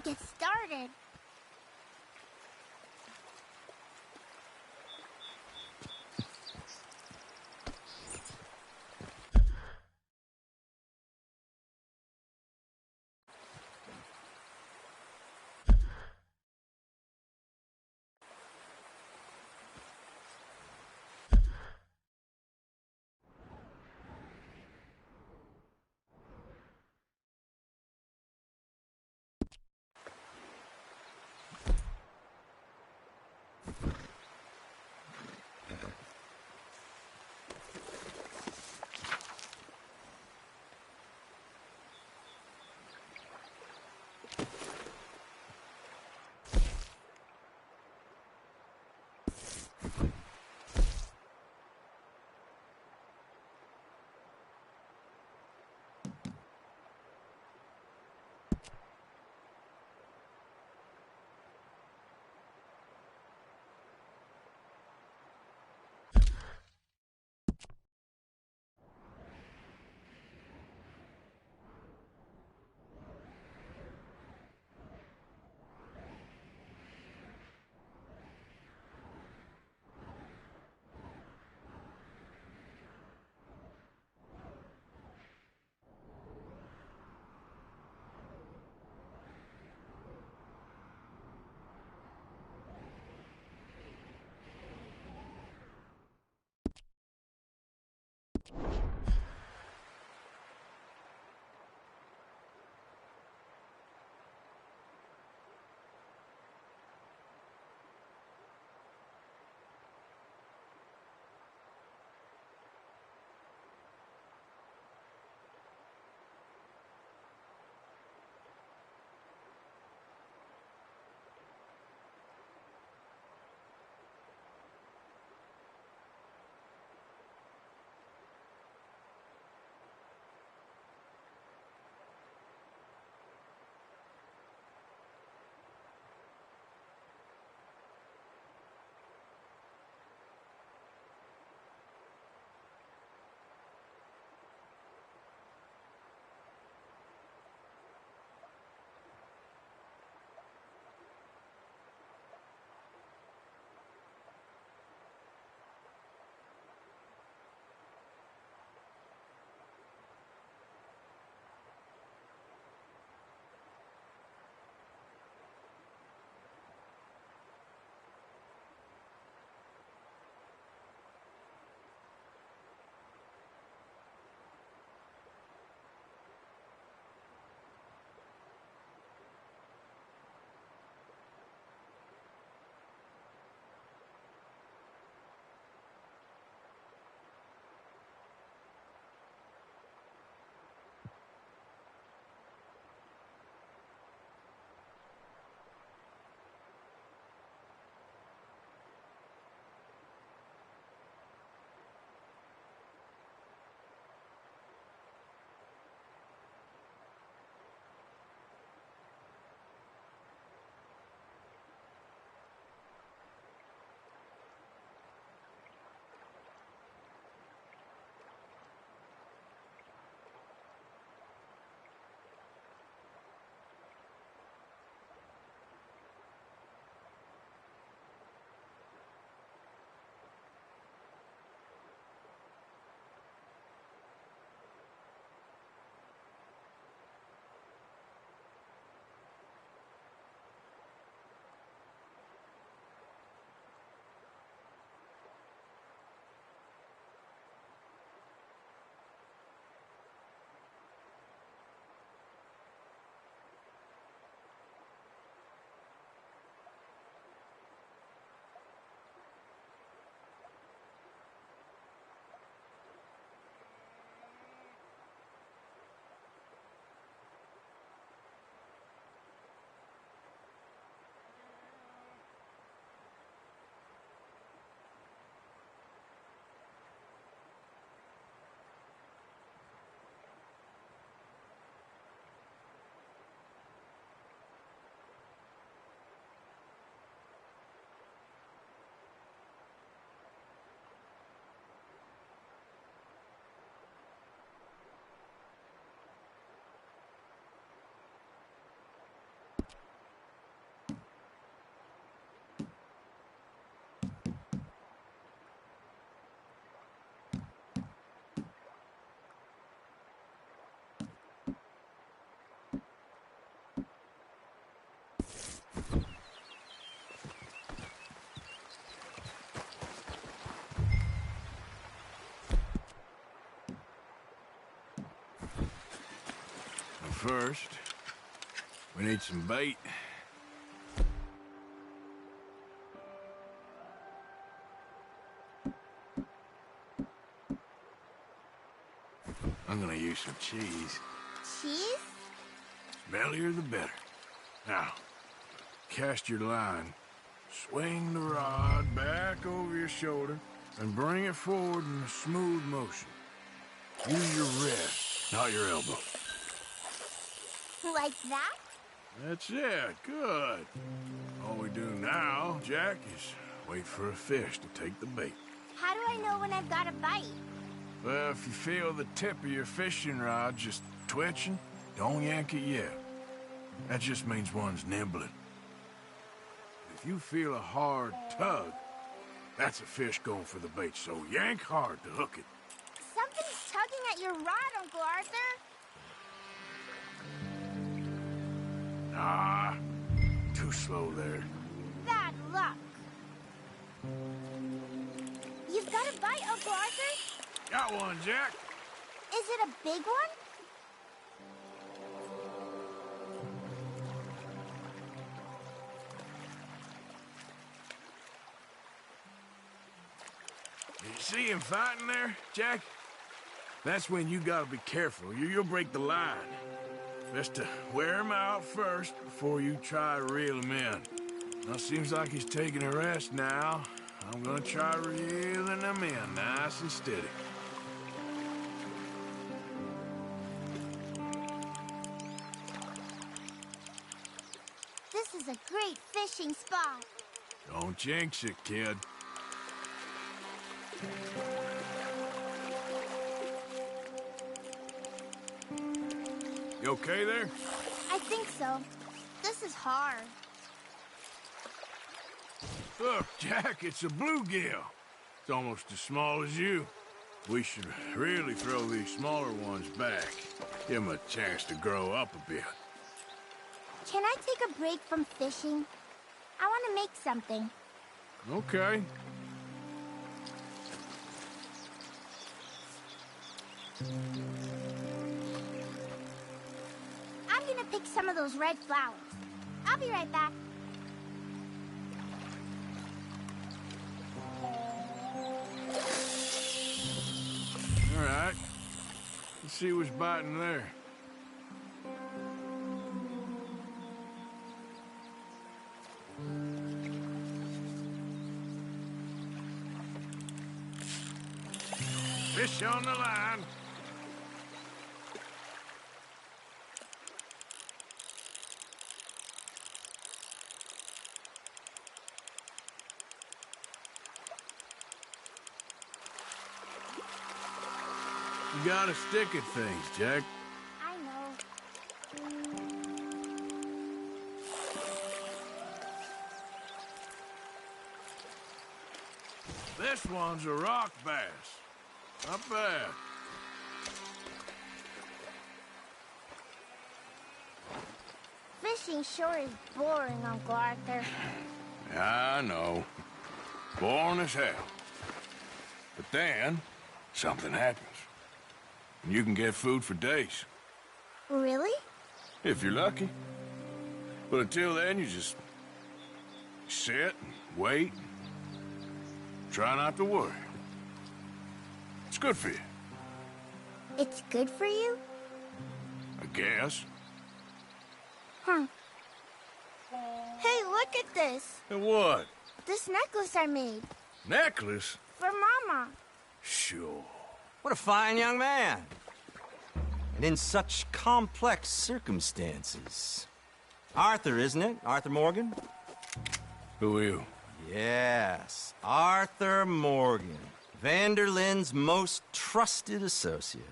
get started. first. We need some bait. I'm gonna use some cheese. Cheese? Smellier the better. Now, cast your line. Swing the rod back over your shoulder and bring it forward in a smooth motion. Use your wrist, not your elbow. Like that? That's it. Good. All we do now, Jack, is wait for a fish to take the bait. How do I know when I've got a bite? Well, if you feel the tip of your fishing rod just twitching, don't yank it yet. That just means one's nibbling. If you feel a hard tug, that's a fish going for the bait, so yank hard to hook it. Something's tugging at your rod, Uncle Arthur. Ah, too slow there. Bad luck. You've got a bite, Uncle Arthur? Got one, Jack. Is it a big one? You see him fighting there, Jack? That's when you gotta be careful. You'll break the line. Best to wear him out first before you try to reel him in. Now, seems like he's taking a rest now. I'm gonna try reeling him in nice and steady. This is a great fishing spot. Don't jinx it, kid. You okay there? I think so. This is hard. Look, Jack, it's a bluegill. It's almost as small as you. We should really throw these smaller ones back. Give them a chance to grow up a bit. Can I take a break from fishing? I want to make something. Okay. I'm gonna pick some of those red flowers. I'll be right back. All right. Let's see what's biting there. Fish on the line. You gotta stick at things, Jack. I know. This one's a rock bass. Not bad. Fishing sure is boring, Uncle Arthur. I know. Boring as hell. But then, something happens. And you can get food for days. Really? If you're lucky. But until then, you just sit and wait. And try not to worry. It's good for you. It's good for you? I guess. Huh. Hey, look at this. And what? This necklace I made. Necklace? For Mama. Sure. What a fine young man. And in such complex circumstances. Arthur, isn't it? Arthur Morgan? Who are you? Yes, Arthur Morgan. Vanderlyn's most trusted associate.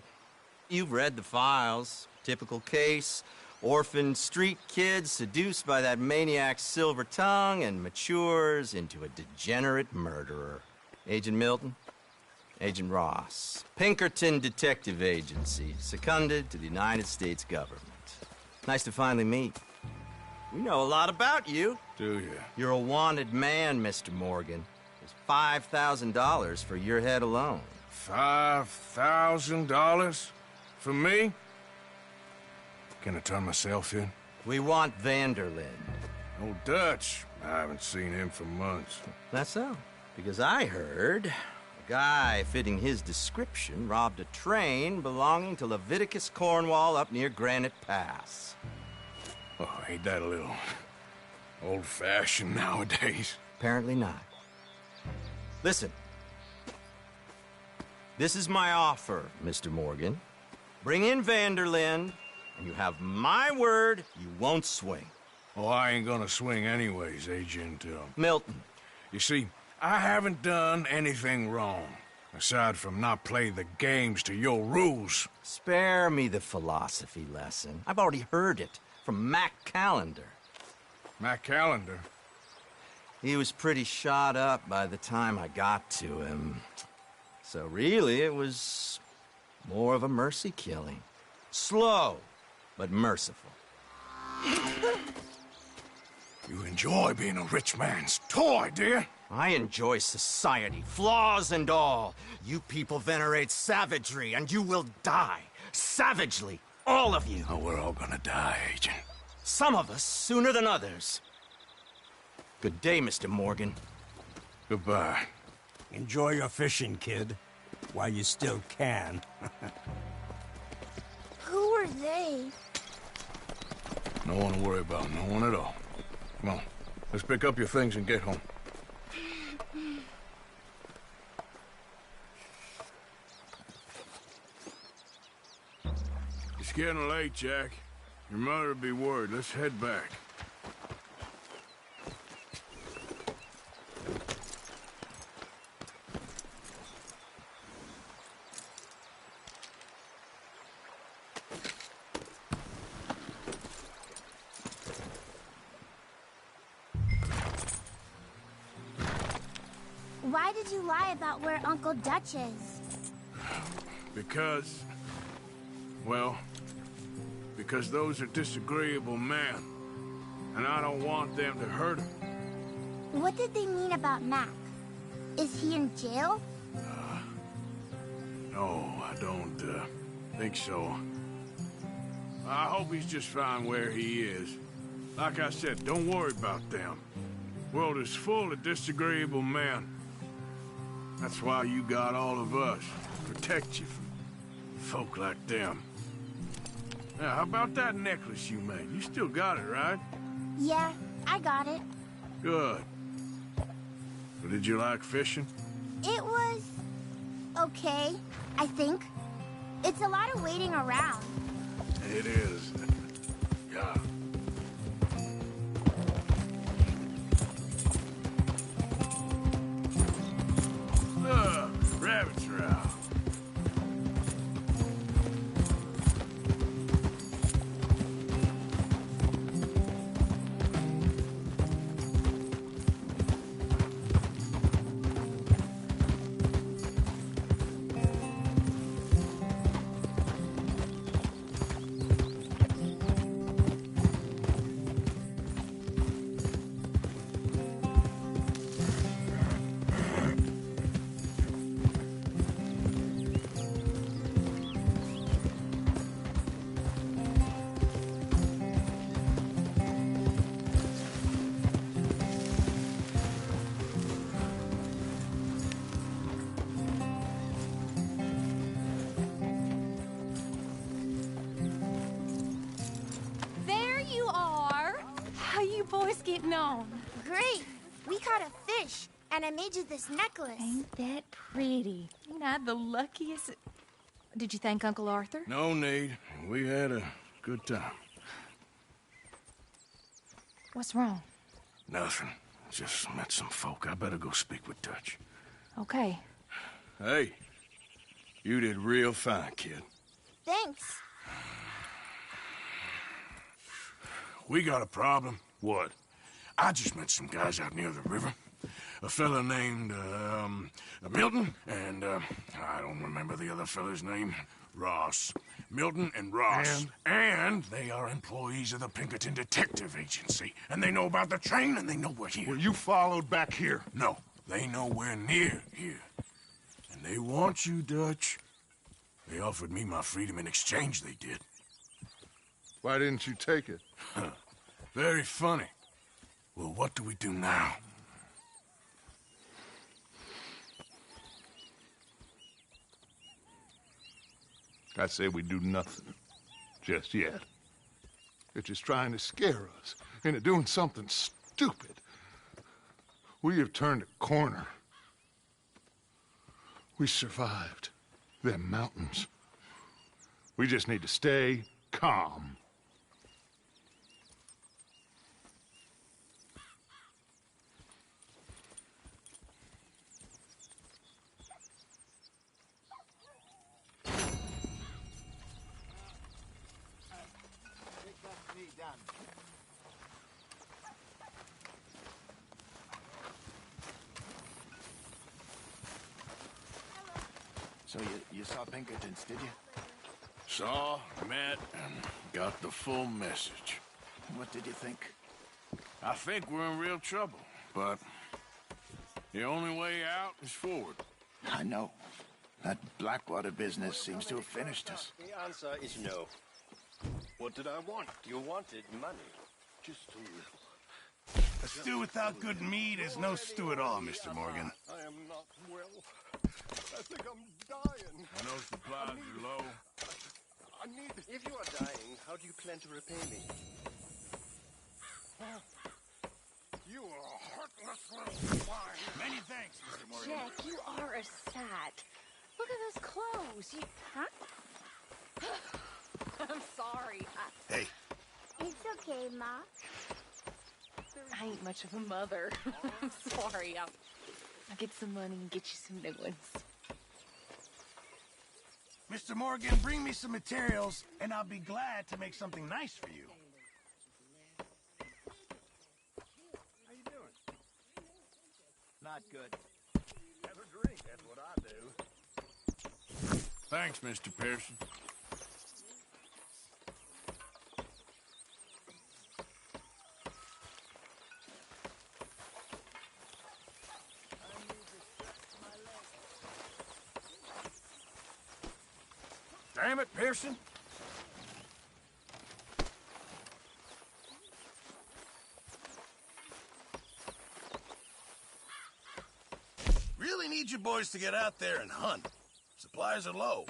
You've read the files. Typical case. Orphaned street kid seduced by that maniac's silver tongue and matures into a degenerate murderer. Agent Milton? Agent Ross. Pinkerton Detective Agency, seconded to the United States government. Nice to finally meet. We know a lot about you. Do you? You're a wanted man, Mr. Morgan. There's $5,000 for your head alone. $5,000? For me? Can I turn myself in? We want Vanderlyn. Old Dutch. I haven't seen him for months. That's so. Because I heard a guy fitting his description robbed a train belonging to Leviticus Cornwall up near Granite Pass. Oh, ain't that a little old-fashioned nowadays? Apparently not. Listen. This is my offer, Mr. Morgan. Bring in Vanderlyn, and you have my word you won't swing. Oh, I ain't gonna swing anyways, Agent, Milton. You see, I haven't done anything wrong, aside from not play the games to your rules. Spare me the philosophy lesson. I've already heard it from Mac Callender. Mac Callender? He was pretty shot up by the time I got to him. So really, it was more of a mercy killing. Slow, but merciful. You enjoy being a rich man's toy, dear? I enjoy society, flaws and all. You people venerate savagery, and you will die. Savagely, all of you. Oh, we're all gonna die, Agent. Some of us sooner than others. Good day, Mr. Morgan. Goodbye. Enjoy your fishing, kid, while you still can. Who are they? No one to worry about, no one at all. Come on, let's pick up your things and get home. It's getting late, Jack. Your mother'll be worried. Let's head back. Why did you lie about where Uncle Dutch is? Because... well... because those are disagreeable men. And I don't want them to hurt him. What did they mean about Mac? Is he in jail? No, I don't, think so. I hope he's just fine where he is. Like I said, don't worry about them. World is full of disagreeable men. That's why you got all of us. Protect you from folk like them. Now, how about that necklace you made? You still got it, right? Yeah, I got it. Good. So did you like fishing? It was... okay, I think. It's a lot of waiting around. It is. Yeah. Rabbits are out. boys getting on? Great. We caught a fish, and I made you this necklace. Ain't that pretty? Ain't I the luckiest? Did you thank Uncle Arthur? No need. We had a good time. What's wrong? Nothing. Just met some folk. I better go speak with Dutch. Okay. Hey, you did real fine, kid. Thanks. We got a problem. What? I just met some guys out near the river. A fella named, Milton, and, I don't remember the other fella's name. Ross. Milton and Ross. And they are employees of the Pinkerton Detective Agency. And they know about the train, and they know we're here. Were you followed back here? No, they know we're near here. And they want you, Dutch. They offered me my freedom in exchange, they did. Why didn't you take it? Very funny. Well, what do we do now? I say we do nothing. Just yet. They're just trying to scare us into doing something stupid. We have turned a corner. We survived them mountains. We just need to stay calm. So you saw Pinkertons, did you? Saw, met, and got the full message. What did you think? I think we're in real trouble, but the only way out is forward. I know. That Blackwater business seems to have finished us. The answer is no. What did I want? You wanted money. Just a little. A stew without good meat is no stew at all, Mr. Morgan. I am not well. I think I'm dying. I know supplies are low. I need... If you are dying, how do you plan to repay me? You are a heartless little swine. Many thanks, Mr. Morgan. Jack, you are a sight. Look at those clothes. Huh? I'm sorry. Hey, It's okay, Ma. I ain't much of a mother. I'm sorry. I'll get some money and get you some new ones. Mr. Morgan, bring me some materials, and I'll be glad to make something nice for you. How you doing? Not good. Have a drink, that's what I do. Thanks, Mr. Pearson. Damn it, Pearson. Really need you boys to get out there and hunt. Supplies are low.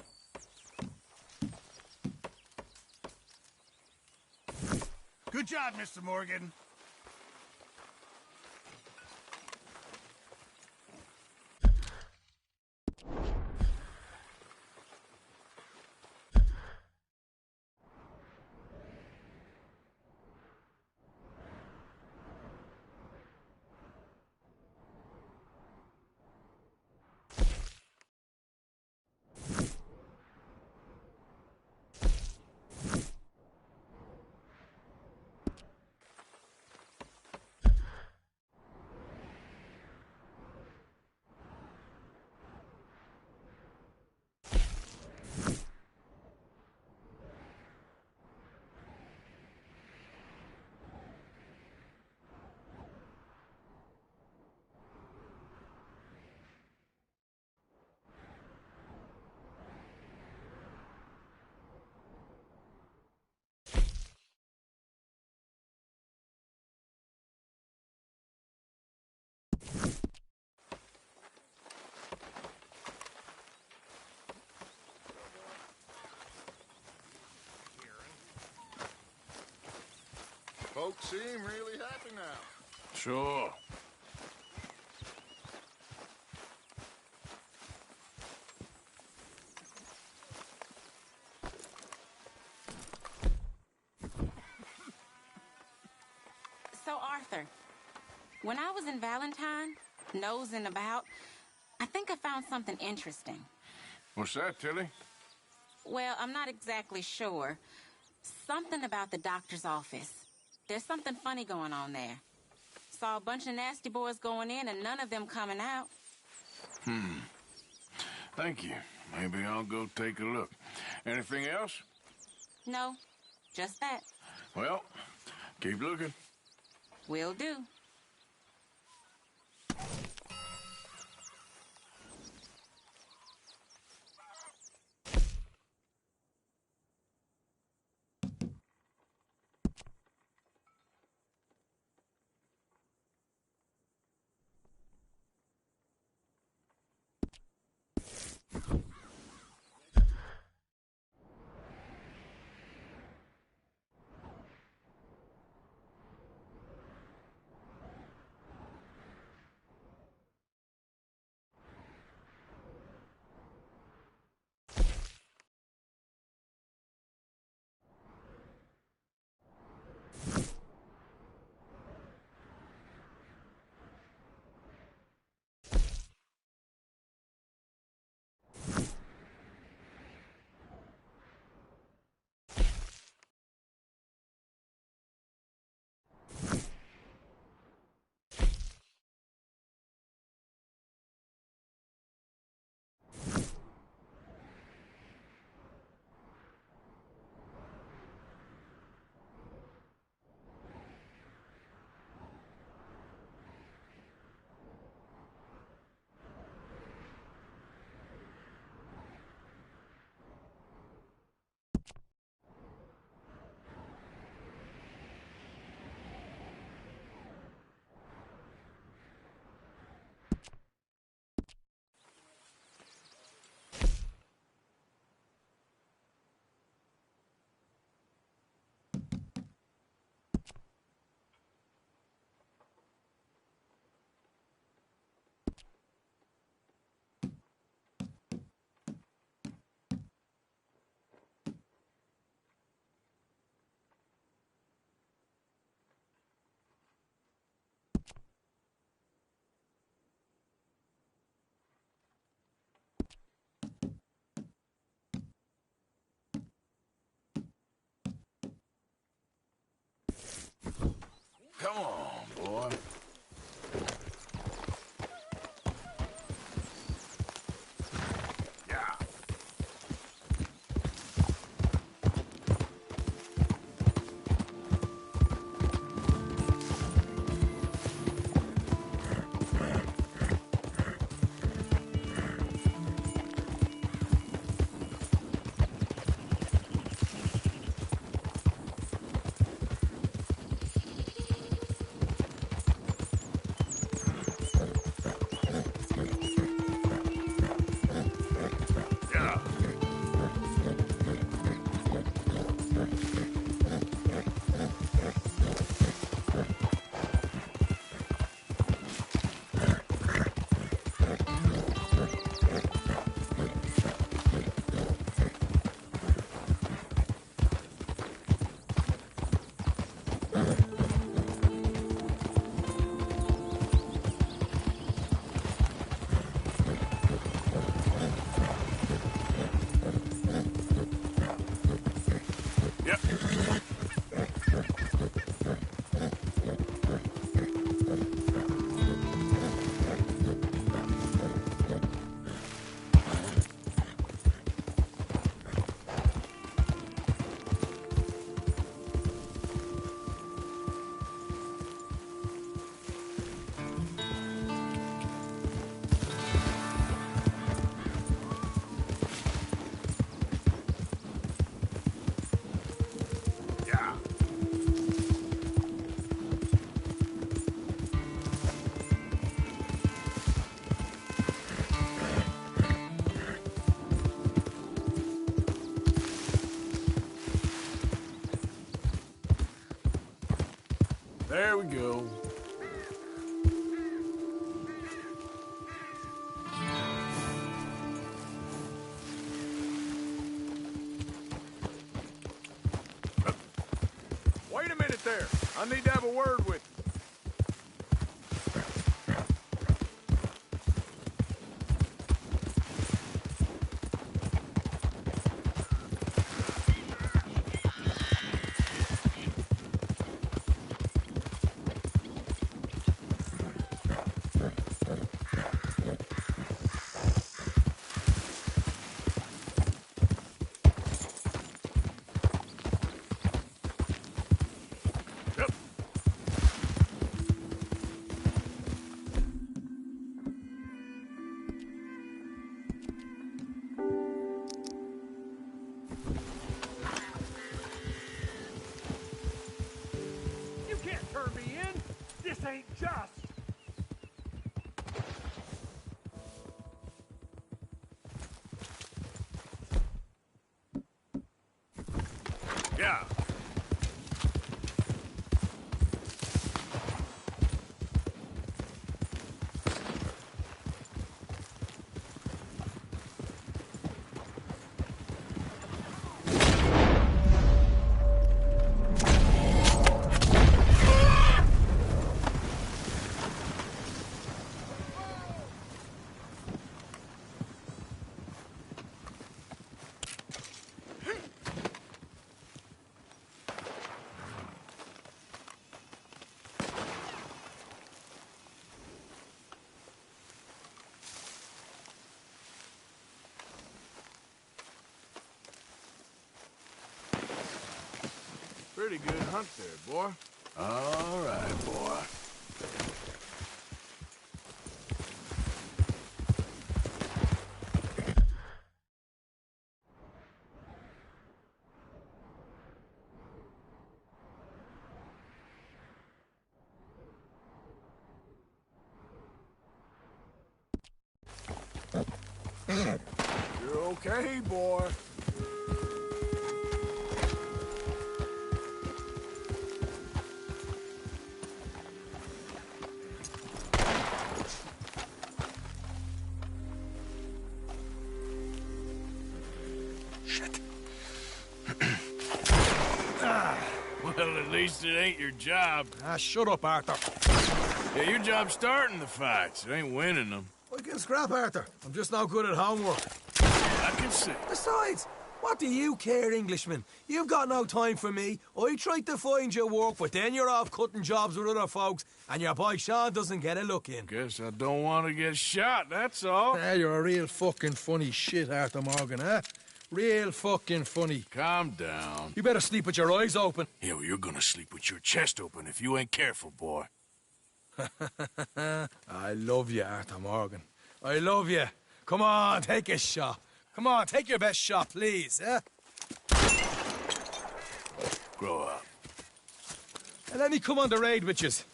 Good job, Mr. Morgan. Folks seem really happy now. Sure. So, Arthur, when I was in Valentine, nosing about, I think I found something interesting. What's that, Tilly? Well, I'm not exactly sure. Something about the doctor's office. There's something funny going on there. Saw a bunch of nasty boys going in and none of them coming out. Thank you. Maybe I'll go take a look. Anything else? No, just that. Well, keep looking. Will do. There we go. Wait a minute there. I need to have a word with you. Yeah. Pretty good hunt there, boy. All right, boy. You're okay, boy. Well, at least it ain't your job. Ah, shut up, Arthur. Yeah, your job's starting the fights. It ain't winning them. I can scrap, Arthur. I'm just not good at homework. I can see. Besides, what do you care, Englishman? You've got no time for me. I tried to find you work, but then you're off cutting jobs with other folks, and your boy Sean doesn't get a look in. Guess I don't want to get shot, that's all. Ah, you're a real fucking funny shit, Arthur Morgan, huh? Real fucking funny. Calm down. You better sleep with your eyes open. Yeah, well, you're gonna sleep with your chest open if you ain't careful, boy. I love you, Arthur Morgan. I love you. Come on, take a shot. Come on, take your best shot, please, eh? Grow up. And let me come on the raid with yous.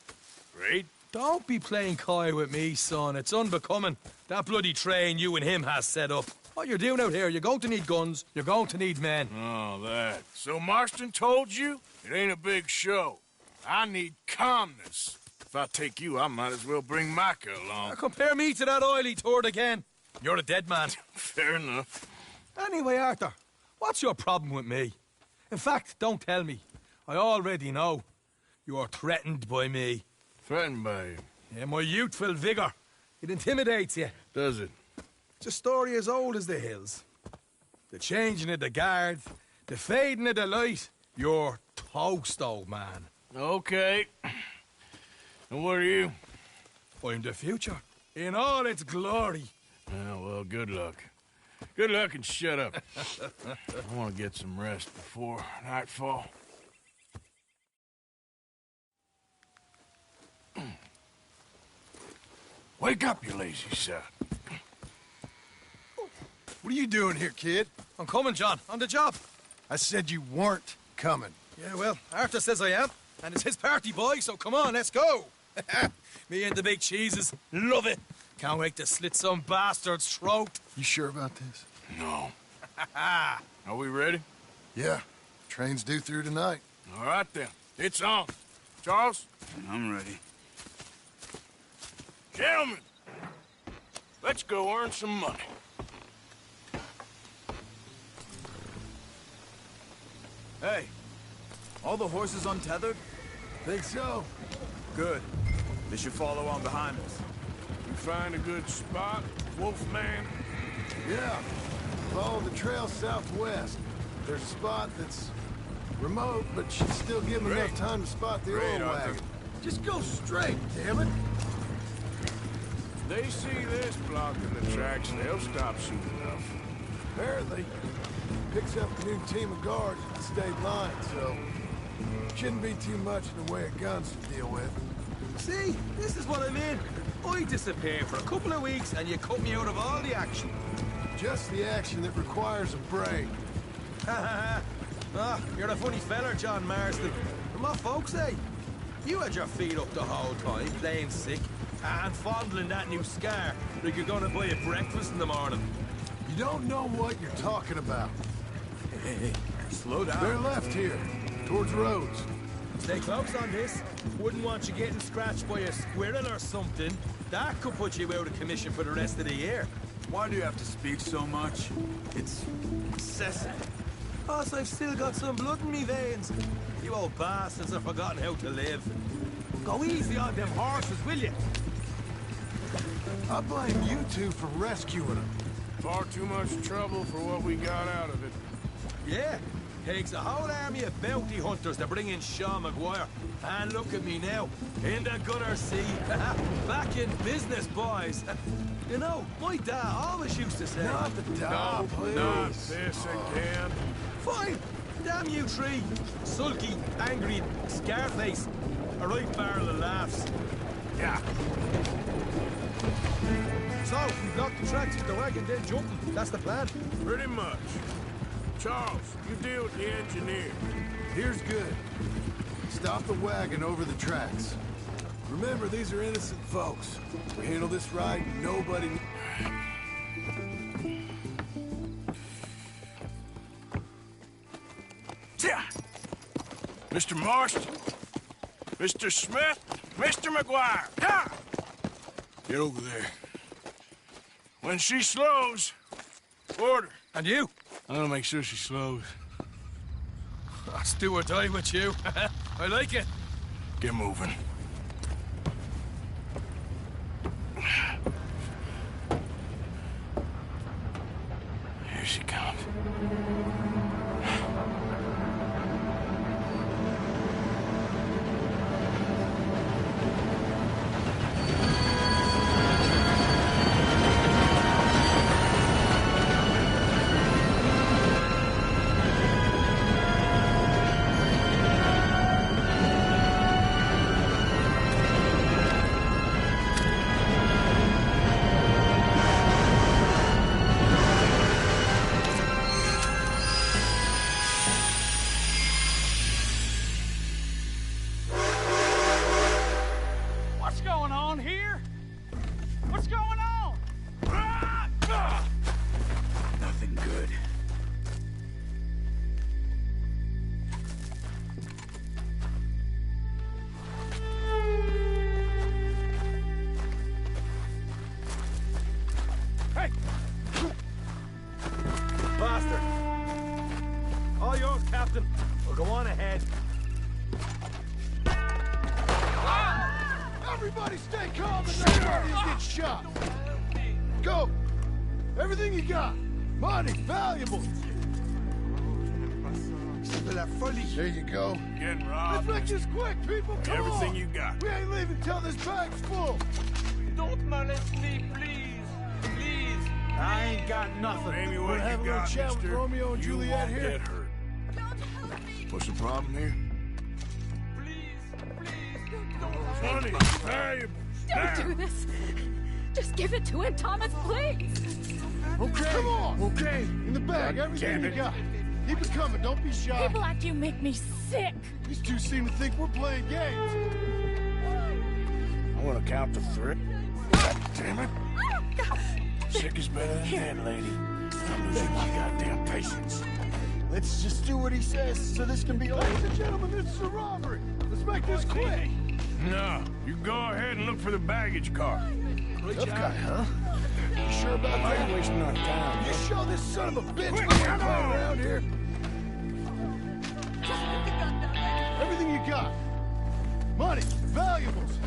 Raid? Don't be playing coy with me, son. It's unbecoming. That bloody train you and him has set up. What you're doing out here, you're going to need guns, you're going to need men. Oh, that. So Marston told you? It ain't a big show. I need calmness. If I take you, I might as well bring Micah along. Now compare me to that oily turd again. You're a dead man. Fair enough. Anyway, Arthur, what's your problem with me? In fact, don't tell me. I already know. You're threatened by me. Threatened by you? Yeah, my youthful vigor. It intimidates you. Does it? It's a story as old as the hills. The changing of the guard, the fading of the light. You're toast, old man. Okay. And what are you? I'm the future, in all its glory. Oh, well, good luck. Good luck and shut up. I want to get some rest before nightfall. Wake up, you lazy son. What are you doing here, kid? I'm coming, John. On the job. I said you weren't coming. Yeah, well, Arthur says I am. And it's his party, boy, so come on, let's go. Me and the big cheeses. Love it. Can't wait to slit some bastard's throat. You sure about this? No. Are we ready? Yeah. Train's due through tonight. All right, then. It's on. Charles? I'm ready. Gentlemen, let's go earn some money. Hey, all the horses untethered? Think so? Good. They should follow on behind us. You find a good spot, Wolfman? Yeah. Follow the trail southwest. There's a spot that's remote, but should still give them enough time to spot the oil wagon. Just go straight, damn it. They see this blocking the tracks, they'll stop soon enough. Apparently, picks up a new team of guards at the state line, so shouldn't be too much in the way of guns to deal with. See, this is what I mean. I disappear for a couple of weeks and you cut me out of all the action. Just the action that requires a break. Ah, you're a funny feller, John Marston. But my folks say, you had your feet up the whole time, playing sick, and fondling that new scar like you're gonna buy a breakfast in the morning. You don't know what you're talking about. Hey, slow down. They're left here, towards Rhodes. Stay close on this. Wouldn't want you getting scratched by a squirrel or something. That could put you out of commission for the rest of the year. Why do you have to speak so much? It's excessive. Boss, I've still got some blood in me veins. You old bastards have forgotten how to live. Go easy on them horses, will you? I blame you two for rescuing them. Far too much trouble for what we got out of it. Yeah. Takes a whole army of bounty hunters to bring in Sean McGuire. And look at me now, in the gunner seat. Back in business, boys. You know, my dad always used to say... Not the dad, please. Not this again. Fine. Damn you three. Sulky, angry, Scarface. A right barrel of laughs. Yeah. So, we block the tracks with the wagon, then jumping. That's the plan. Pretty much. Charles, you deal with the engineer. Here's good. Stop the wagon over the tracks. Remember, these are innocent folks. We handle this right, nobody... Mr. Marston, Mr. Smith, Mr. McGuire, ha! Get over there. When she slows, order. And you? I'm gonna make sure she slows. I'll do or die with you. I like it. Get moving. Here she comes. Nothing good. Hey! Bastard! All yours, Captain. We'll go on ahead. Everybody stay calm and nobody will get shot. Go! Everything you got. Money, valuables. There you go. Getting robbed. Let's make this quick, people. Come Everything on. you got. We ain't leaving till this bag's full. Don't molest me, please. Please. I ain't got nothing. Amy, We're what having you a got, chat with mister? Romeo and You Juliet won't here. get hurt. What's the problem here? Money, valuable. Don't do this. Just give it to him, Thomas, please. Okay, come on. Okay, in the bag, everything you got. Keep it coming, don't be shy. People like you make me sick. These two seem to think we're playing games. I want to count to 3. God damn it. Sick is better than dead, lady. I'm losing my goddamn patience. Let's just do what he says so this can be over. Ladies and gentlemen, this is a robbery. Let's Let's make this quick. No, you go ahead and look for the baggage car. Tough guy, huh? You sure about that? I ain't wasting our time. You show this son of a bitch Quick, we ain't come playing on. around here. Everything you got. Money, valuables.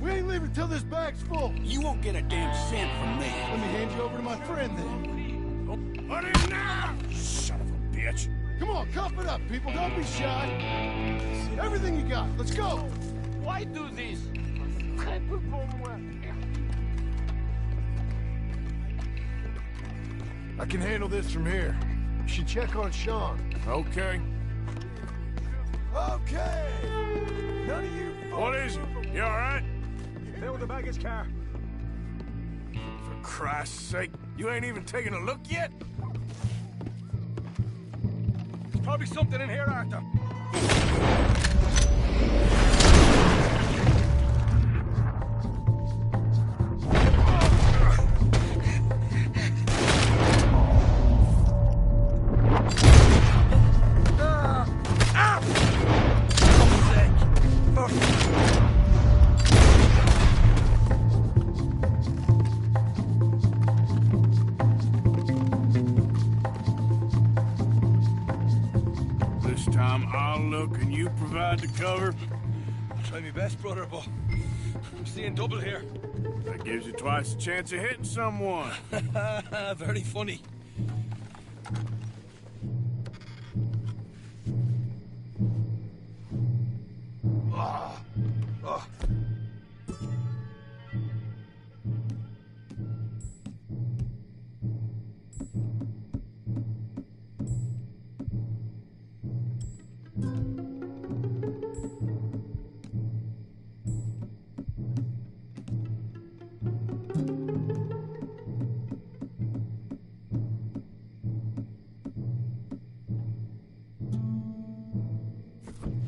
We ain't leaving till this bag's full. You won't get a damn cent from me. Let me hand you over to my friend then. What is now? Son of a bitch. Come on, cuff it up, people. Don't be shy. Everything you got. Let's go. Why do this? I can handle this from here. You should check on Sean. Okay. Okay. None of you. What is it? You all right? There with the baggage car. For Christ's sake, you ain't even taken a look yet? There's probably something in here, Arthur. This time I'll look and you provide the cover. I'll try my best, brother, but I'm seeing double here. That gives you twice the chance of hitting someone. Very funny.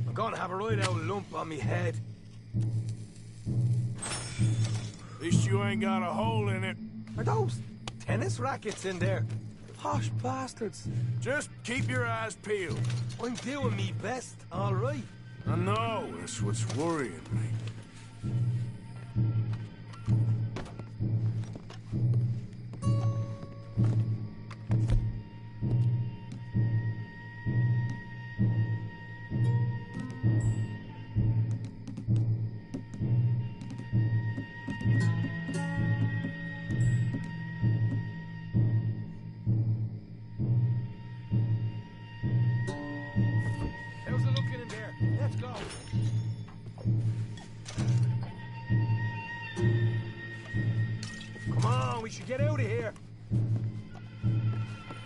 I'm gonna have a right out lump on me head. At least you ain't got a hole in it. Are those tennis rackets in there? Posh bastards. Just keep your eyes peeled. I'm doing me best, all right. I know, that's what's worrying me. How's it looking in there? Let's go. Come on, we should get out of here.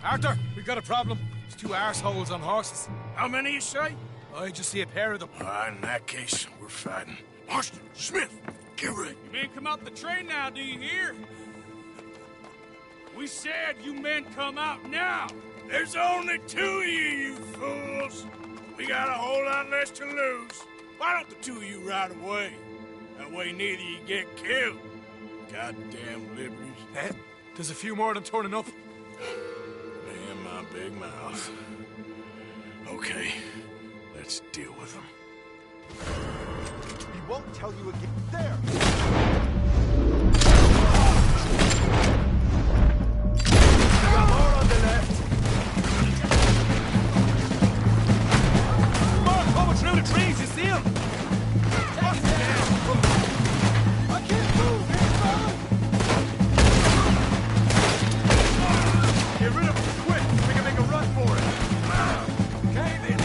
Arthur, we got a problem. There's two arseholes on horses. How many you say? I just see a pair of them. In that case, we're fighting. Marston, Smith, get ready. You men come out the train now, do you hear? We said you men come out now. There's only two of you fools. We got a whole lot less to lose. Why don't the two of you ride away? That way neither of you get killed. Goddamn liberties. Eh? There's a few more than turning up. Damn my big mouth. Okay, let's deal with them. He won't tell you again. There! Got more on the left. Come on, coming through the trees, you see him? I can't move! Get rid of him quick. We can make a run for it. Cave in.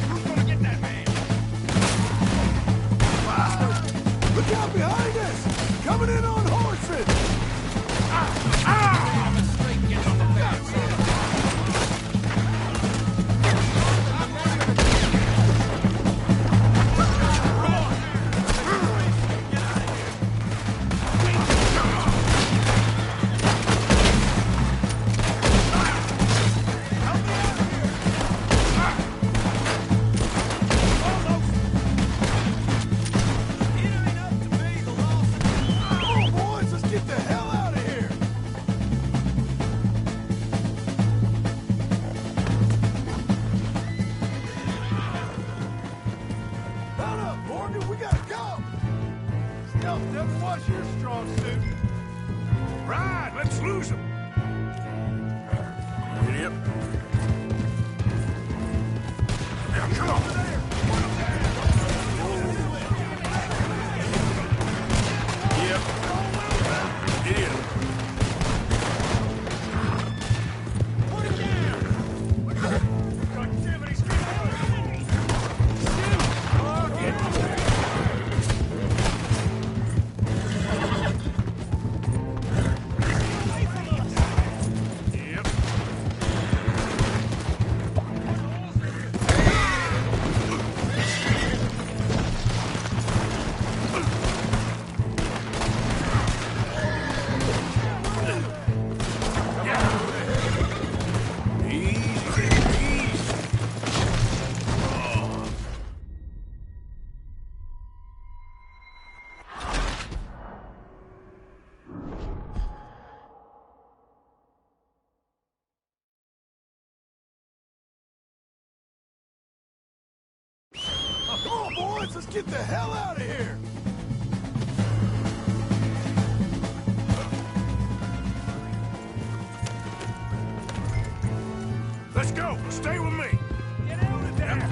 Who's gonna get that man? Look out behind us! Coming in on horses! Oh, boy! Stealth never was your strong suit. Right, let's lose him. Idiot. Now, come on. Yep. Idiot. Come on, boys, let's get the hell out of here! Let's go. Stay with me. Get out of there.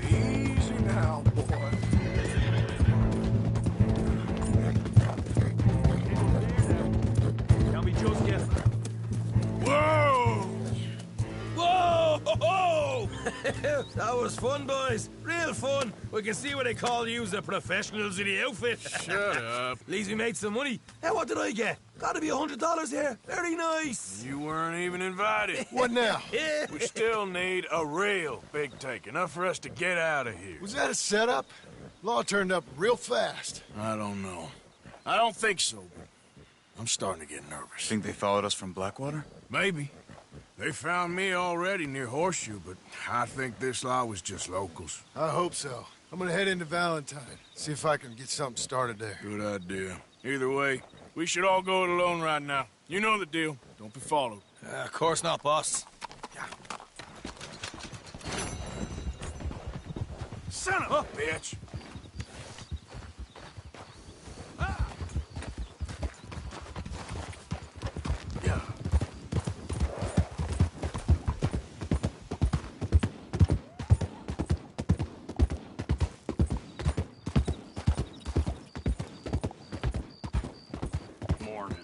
Easy now, boy. Tell me Joe's getting. Whoa! Whoa! Ho, ho! That was fun, boys. Real fun. We can see what they call you the professionals in the outfit. Shut up. At least we made some money. Hey, what did I get? Gotta be $100 here. Very nice. You weren't even invited. What now? Yeah. We still need a real big take, enough for us to get out of here. Was that a setup? Law turned up real fast. I don't know. I don't think so, but I'm starting to get nervous. Think they followed us from Blackwater? Maybe. They found me already near Horseshoe, but I think this lot was just locals. I hope so. I'm gonna head into Valentine, see if I can get something started there. Good idea. Either way, we should all go it alone right now. You know the deal. Don't be followed. Of course not, boss. Son of a bitch! Yeah. Morning.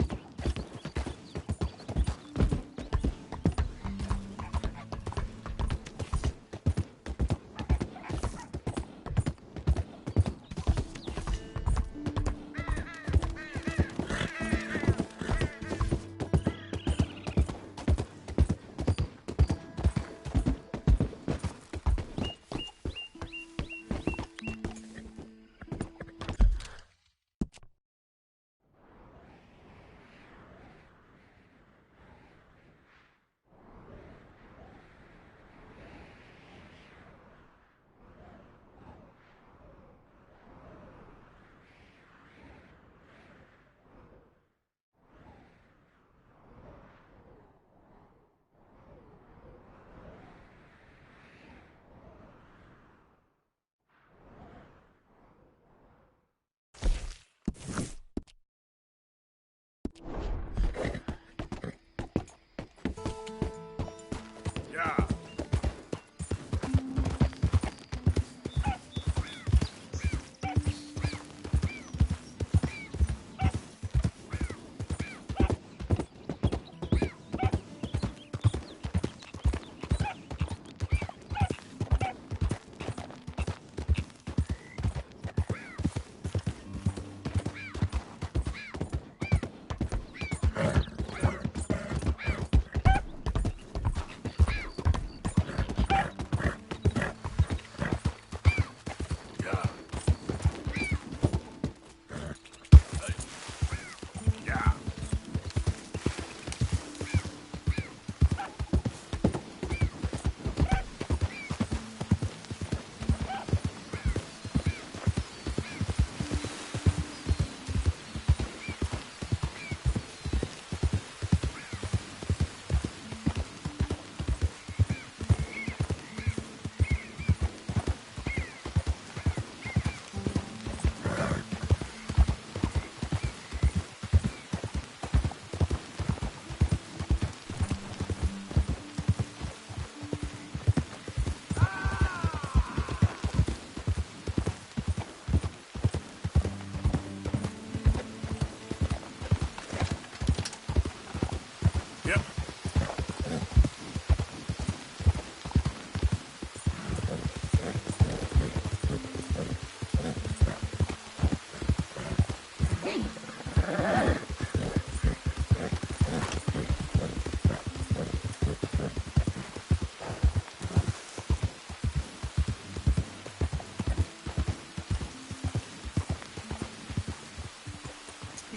Did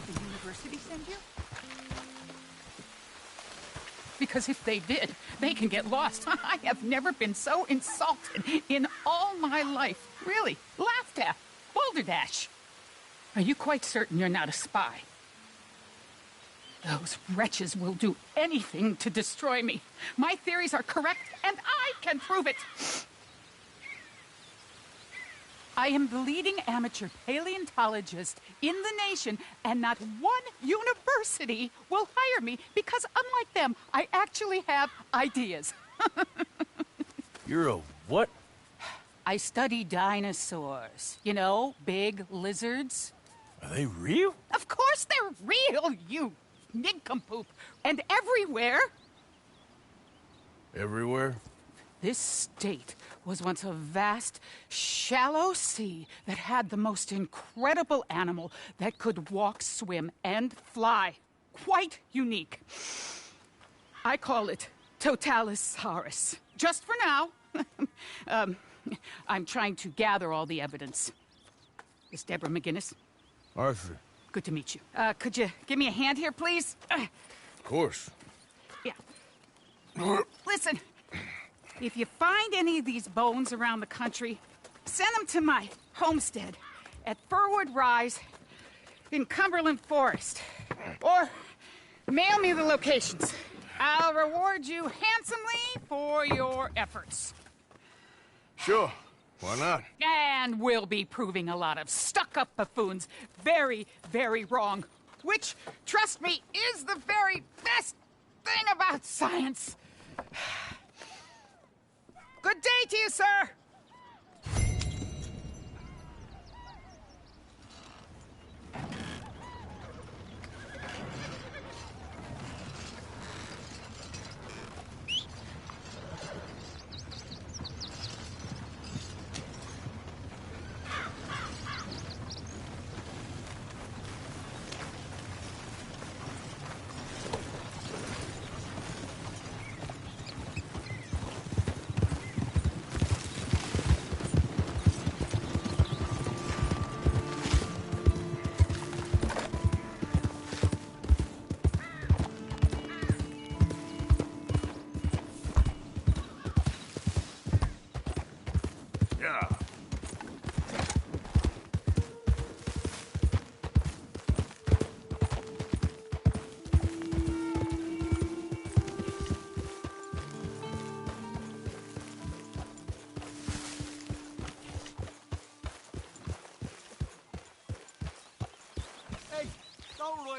the university send you? Because if they did, they can get lost. I have never been so insulted in all my life. Really, laughed at, balderdash. Are you quite certain you're not a spy? Those wretches will do anything to destroy me. My theories are correct, and I can prove it. I am the leading amateur paleontologist in the nation, and not one university will hire me because, unlike them, I actually have ideas. You're a what? I study dinosaurs. You know, big lizards. Are they real? Of course they're real, you nincompoop. And everywhere. Everywhere? This state was once a vast, shallow sea that had the most incredible animal that could walk, swim, and fly. Quite unique. I call it Totalisaurus. Just for now. I'm trying to gather all the evidence. Miss Deborah McGinnis. Arthur. Good to meet you. Could you give me a hand here, please? Of course. Yeah. Listen. If you find any of these bones around the country, send them to my homestead at Furwood Rise in Cumberland Forest. Or mail me the locations. I'll reward you handsomely for your efforts. Sure. Why not? And we'll be proving a lot of stuck-up buffoons very, very wrong. Which, trust me, is the very best thing about science. Good day to you, sir!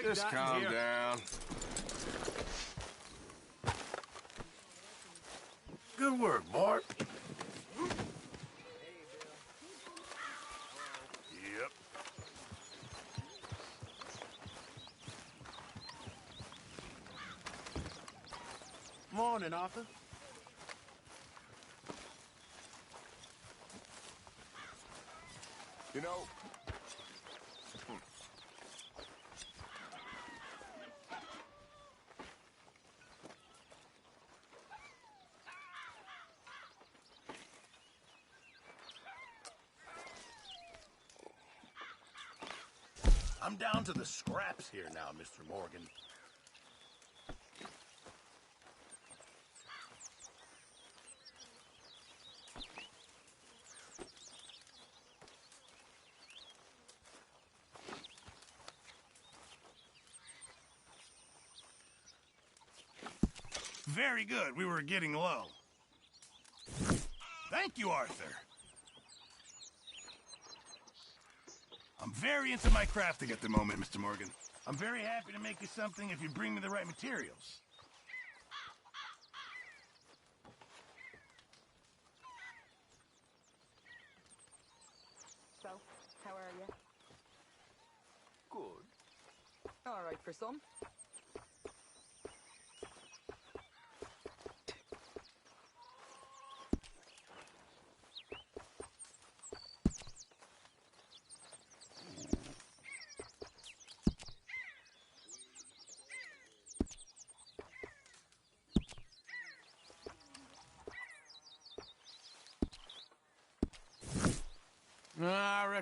Just calm down. Good work, Bart. Yep. Morning, Arthur. You know, I'm down to the scraps here now, Mr. Morgan. Very good. We were getting low. Thank you, Arthur. I'm very into my crafting at the moment, Mr. Morgan. I'm very happy to make you something if you bring me the right materials. So, how are you? good. All right for some.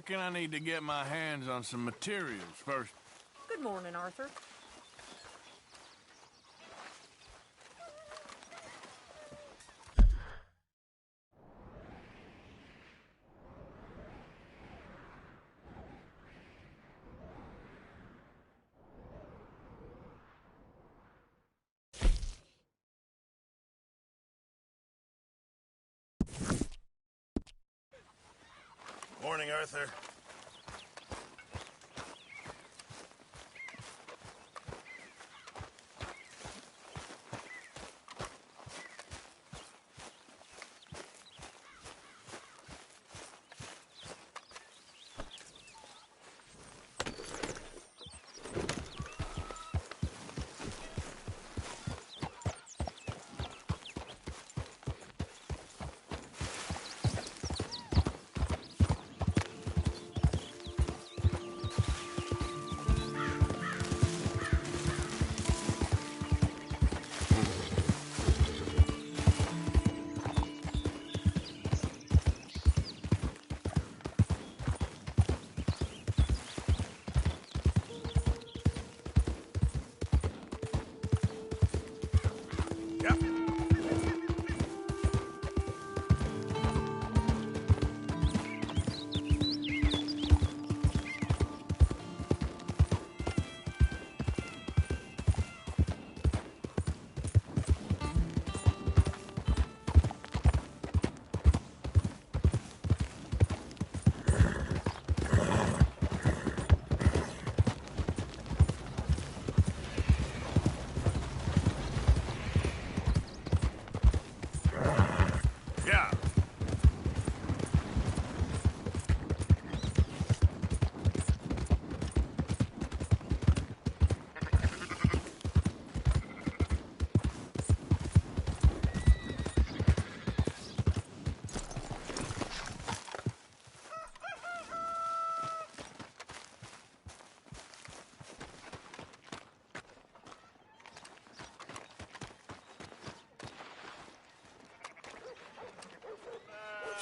reckon I need to get my hands on some materials first. Good morning, Arthur. Morning, Arthur.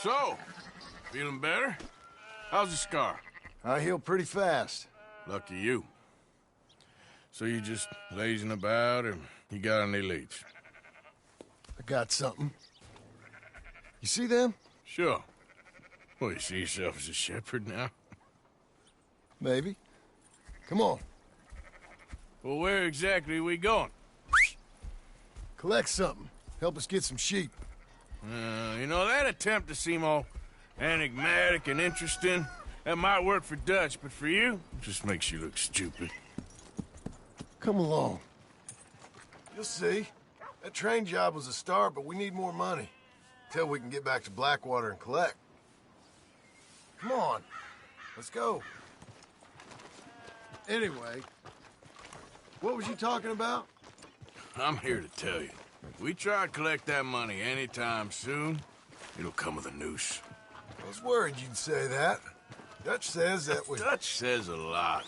So, feeling better? How's the scar? I heal pretty fast. Lucky you. So you just lazing about, or you got any leads? I got something. You see them? Sure. Well, you see yourself as a shepherd now? Maybe. Come on. Well, where exactly are we going? Collect something. Help us get some sheep. You know, that attempt to seem all enigmatic and interesting, that might work for Dutch, but for you, it just makes you look stupid. Come along. You'll see. That train job was a start, but we need more money. Till we can get back to Blackwater and collect. Come on. Let's go. Anyway, what was you talking about? I'm here to tell you. If we try to collect that money anytime soon, it'll come with a noose. I was worried you'd say that. Dutch says that we... Dutch says a lot.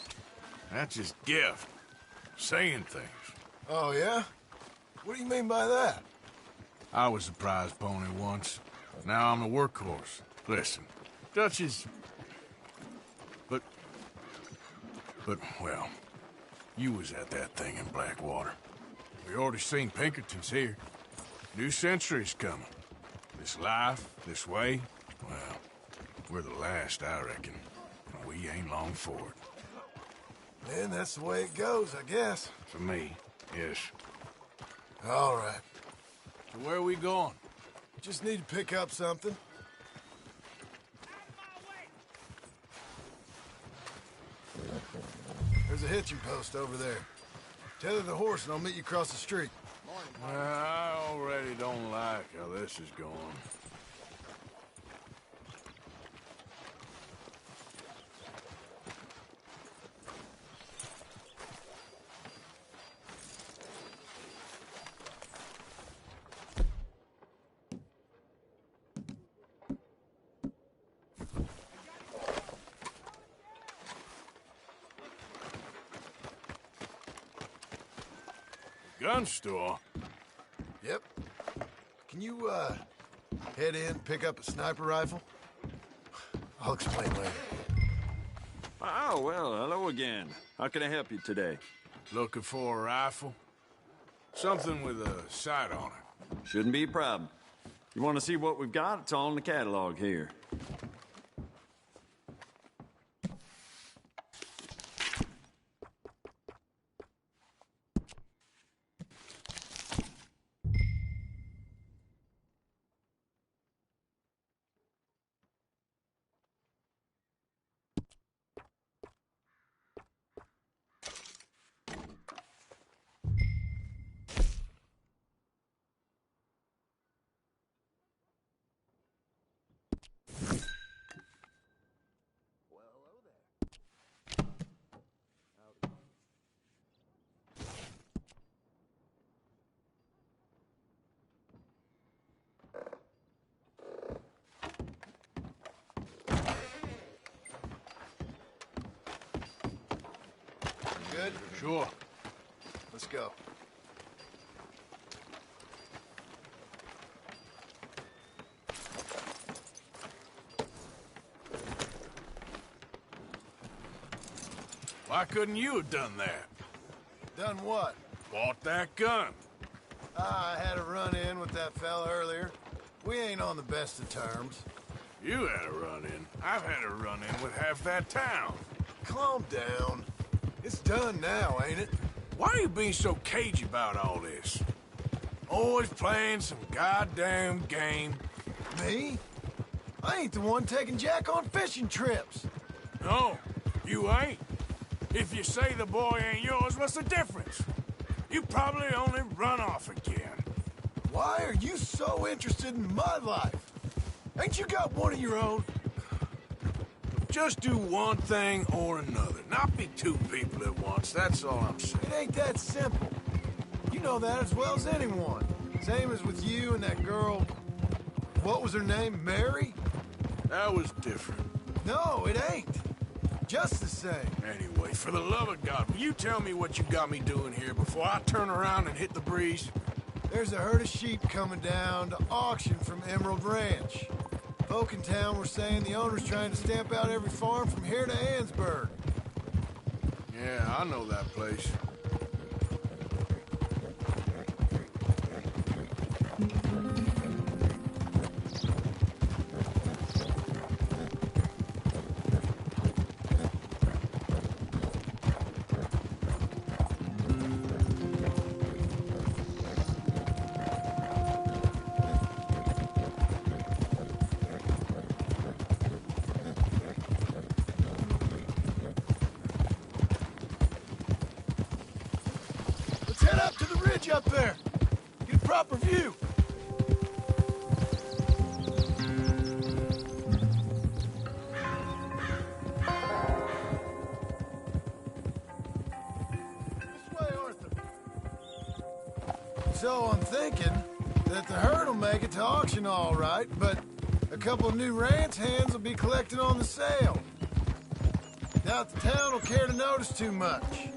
That's his gift. Saying things. Oh, yeah? What do you mean by that? I was a prize pony once. Now I'm a workhorse. Listen, Dutch is... But, well, you was at that thing in Blackwater. We already seen Pinkertons here. New century's coming. This life, this way, well, we're the last, I reckon. And we ain't long for it. Man, that's the way it goes, I guess. For me, yes. All right. So where are we going? Just need to pick up something. There's a hitching post over there. Tether the horse and I'll meet you across the street. I already don't like how this is going. Gun store? Yep. Can you, head in, pick up a sniper rifle? I'll explain later. Oh, well, hello again. How can I help you today? Looking for a rifle? Something with a sight on it. Shouldn't be a problem. You want to see what we've got? It's all in the catalog here. Good? Sure. Let's go. Why couldn't you have done that? Done what? Bought that gun. I had a run-in with that fella earlier. We ain't on the best of terms. You had a run-in. I've had a run-in with half that town. Calm down. It's done now, ain't it? Why are you being so cagey about all this? Always playing some goddamn game. Me? I ain't the one taking Jack on fishing trips. No, you ain't. If you say the boy ain't yours, what's the difference? You probably only run off again. Why are you so interested in my life? Ain't you got one of your own? Just do one thing or another. Not be two people at once, that's all I'm saying. It ain't that simple. You know that as well as anyone. Same as with you and that girl... What was her name? Mary? That was different. No, it ain't. Just the same. Anyway, for the love of God, will you tell me what you got me doing here before I turn around and hit the breeze? There's a herd of sheep coming down to auction from Emerald Ranch. Folk in town were saying the owner's trying to stamp out every farm from here to Ansburg. Yeah, I know that place. Head up to the ridge up there. Get a proper view. This way, Arthur. So I'm thinking that the herd will make it to auction all right, but a couple of new ranch hands will be collecting on the sale. Doubt the town will care to notice too much.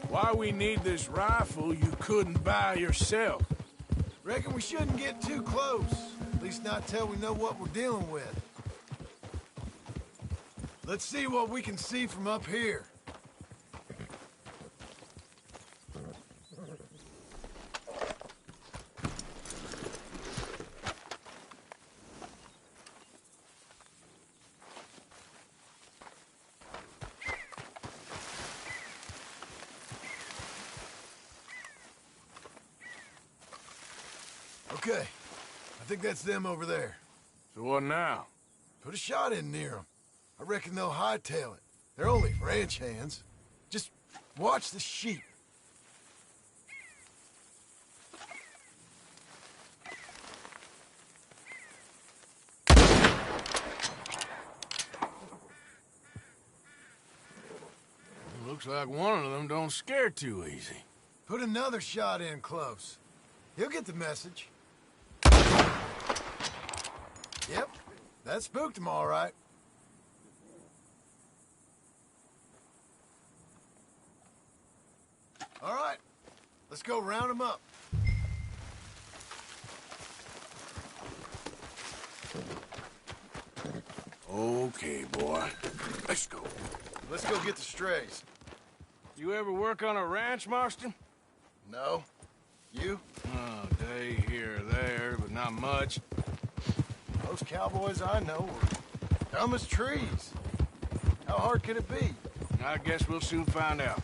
Why we need this rifle you couldn't buy yourself? Reckon we shouldn't get too close. At least not till we know what we're dealing with. Let's see what we can see from up here. Okay, I think that's them over there. So what now? Put a shot in near them. I reckon they'll hightail it. They're only ranch hands. Just watch the sheep. Looks like one of them don't scare too easy. Put another shot in close. He'll get the message. Yep, that spooked him all right. All right, let's go round him up. Okay, boy. Let's go. Let's go get the strays. You ever work on a ranch, Marston? No. You? Oh, day here or there, but not much. Most cowboys I know are dumb as trees. How hard could it be? I guess we'll soon find out.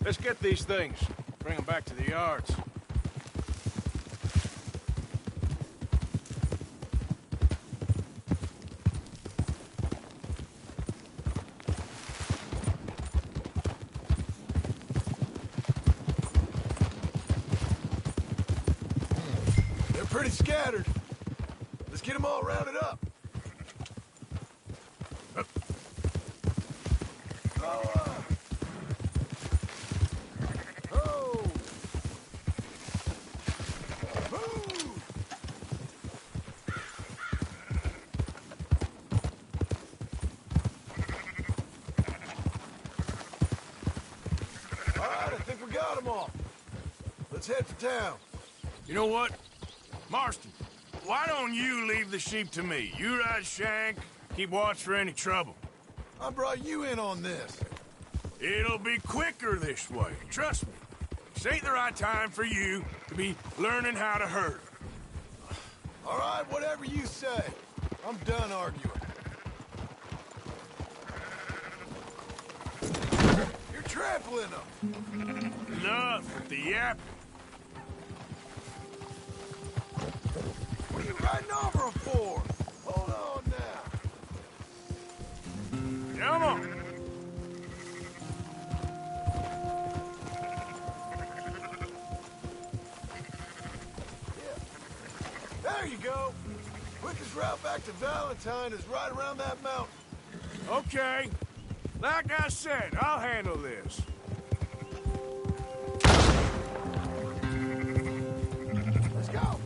Let's get these things. Bring them back to the yards. They're pretty scattered. Let's get them all rounded up. Let's head for town. You know what? Marston, why don't you leave the sheep to me? You ride Shank, keep watch for any trouble. I brought you in on this. It'll be quicker this way, trust me. This ain't the right time for you to be learning how to herd. All right, whatever you say. I'm done arguing. You're trampling them. Enough with the yapping. What are you riding over them for? Hold on now. Come on. There you go. Quickest route back to Valentine is right around that mountain. Okay. Like I said, I'll handle this. Let's go.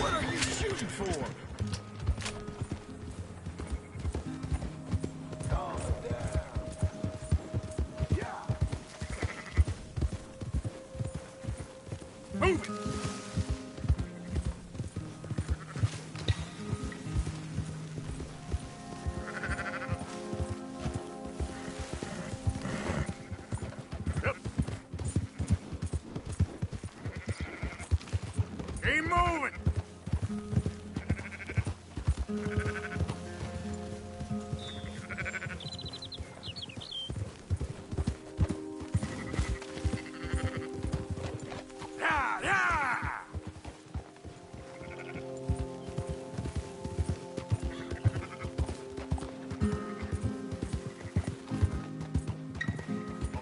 What are you shooting for? Move it! Yep. Keep moving!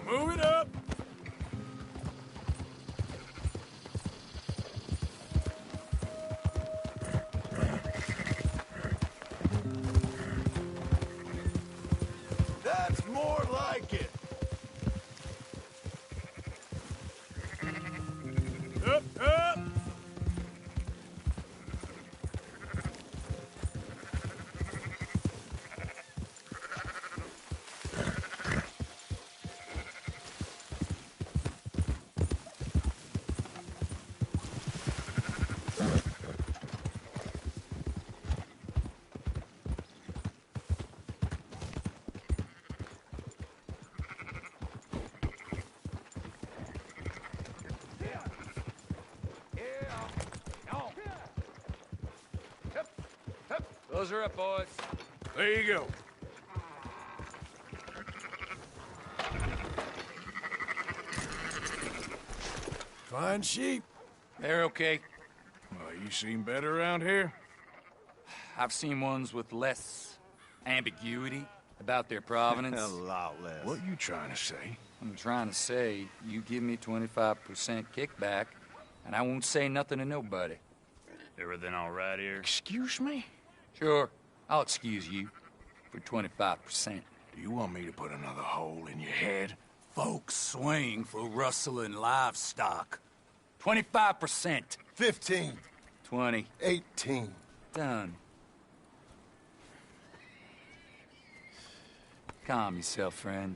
Move it up. That's more like it. Up, up. Those are up, boys. There you go. Fine sheep. They're okay. Well, you seem better around here. I've seen ones with less ambiguity about their provenance. A lot less. What you trying to say? I'm trying to say, you give me 25% kickback, and I won't say nothing to nobody. Everything all right here? Excuse me? Sure, I'll excuse you for 25%. Do you want me to put another hole in your head? Folks swing for rustling livestock. 25%. 15. 20. 18. Done. Calm yourself, friend.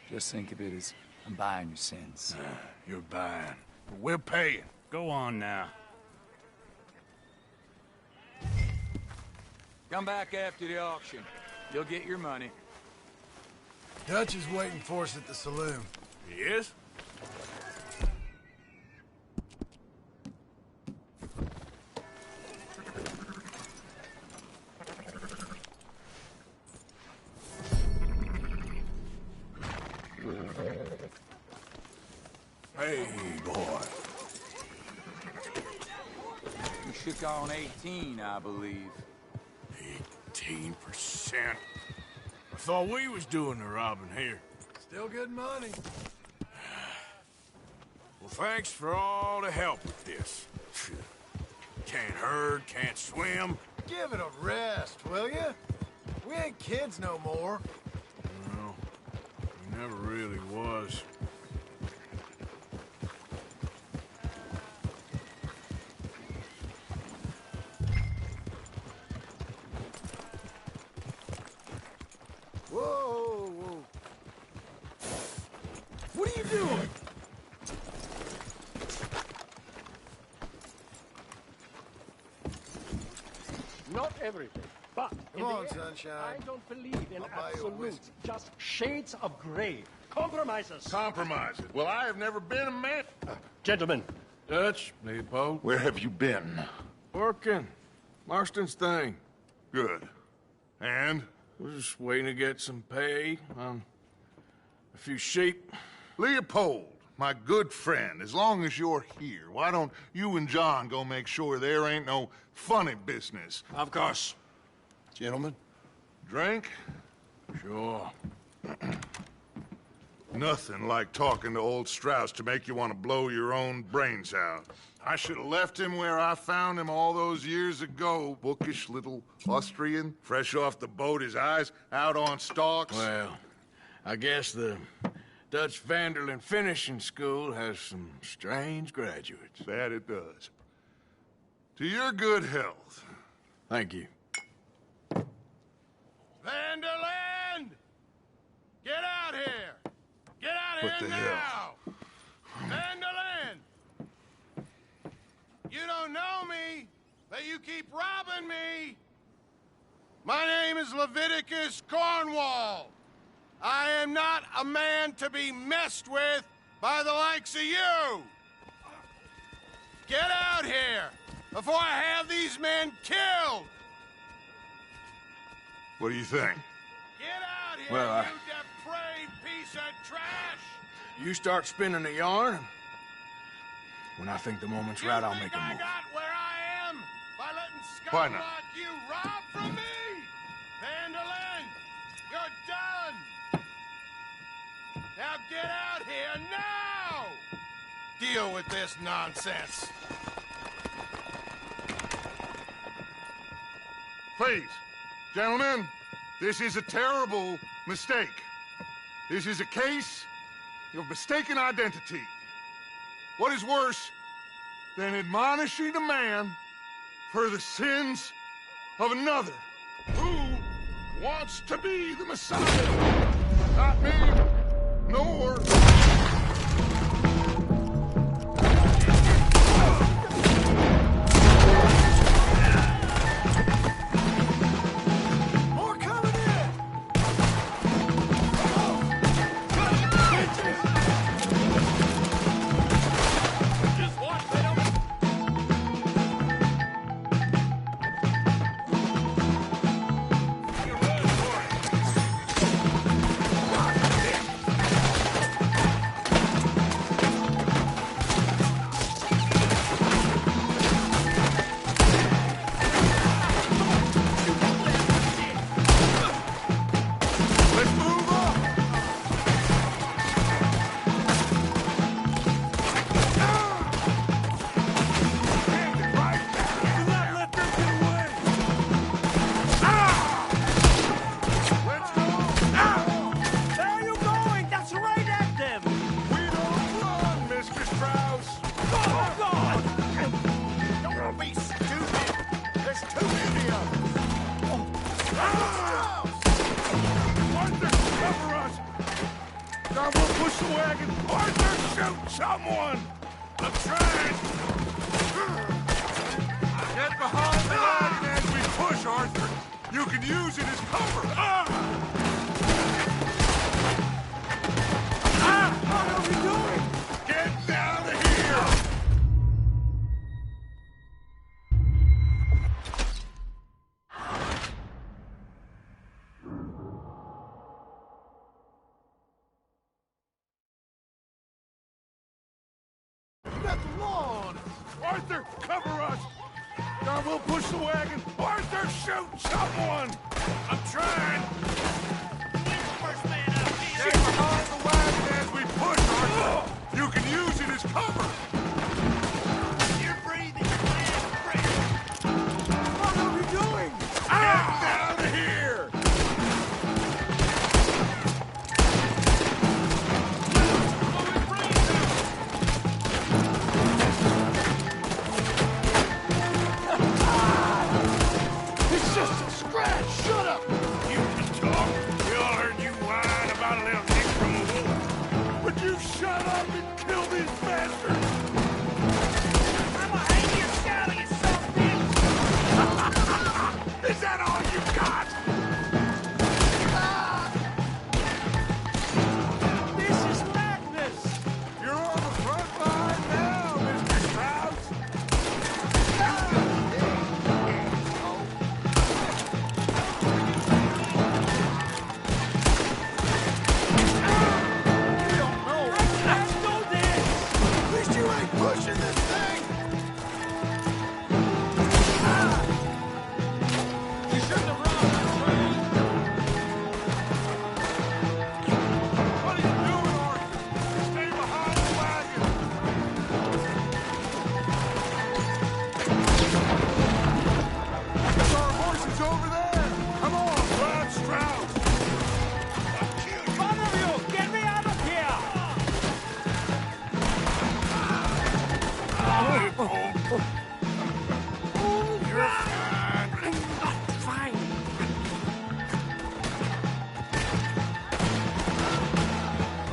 Just think of it as I'm buying your sins. You're buying. But we're paying. Go on now. Come back after the auction. You'll get your money. Dutch is waiting for us at the saloon. He is? Hey, boy. You shook on 18, I believe. 18%. I thought we was doing the robbing here. Still good money. Well, thanks for all the help with this. Can't herd, can't swim. Give it a rest, will ya? We ain't kids no more. No, we never really was. Whoa, whoa. What are you doing? Not everything, but Come on, sunshine. I don't believe in I'll buy you a whiskey. absolutes, just shades of gray. Compromises. Compromises. Well, I have never been a man. Gentlemen. Dutch, Leopold. Where have you been? Working. Marston's thing. Good. And? We're just waiting to get some pay on a few sheep. Leopold, my good friend, as long as you're here, why don't you and John go make sure there ain't no funny business? Of course. Gentlemen, drink? Sure. Nothing like talking to old Strauss to make you want to blow your own brains out. I should have left him where I found him all those years ago. Bookish little Austrian, fresh off the boat, his eyes out on stalks. Well, I guess the Dutch Vanderlyn Finishing School has some strange graduates. That it does. To your good health. Thank you. Vanderland! Get out here! Get out What here the now! hell? Vanderland! You don't know me, but you keep robbing me! My name is Leviticus Cornwall. I am not a man to be messed with by the likes of you! Get out here before I have these men killed! What do you think? Get out here, Well, you depraved piece of trash! You start spinning the yarn. When I think the moment's right, I'll make a I move. got where I am by letting Why scum not? like you rob from me! Vanderlyn, you're done! Now get out here now! Deal with this nonsense. Please, gentlemen, this is a terrible mistake. This is a case of mistaken identity. What is worse than admonishing a man for the sins of another who wants to be the Messiah? Not me, nor... someone! I'm trying! Get behind the wagon as we push, Arthur! You can use it as cover! What are we doing? Get out of here! You got the law on us! Arthur, cover us! Or we'll push the wagon! Arthur, shoot someone! I'm trying! First man up here! Get behind the wagon as we push, Arthur! You can use it as cover! You're breathing your last breath! What are we doing? Get out of here! It's just a scratch! Shut up! You can talk! We all heard you whine about a little nick from a wolf! Would you shut up and kill these bastards? I'ma hang your shadow, you son of a bitch! Is that all you got? This is madness! You're on the front line now, Mr. Strauss! Pushing this thing! You shouldn't have run, What are you doing, Arthur? Stay behind the wagon! There's our horses over there! Come on, Brad Strauss! One of you, get me out of here! You're fine. Fine.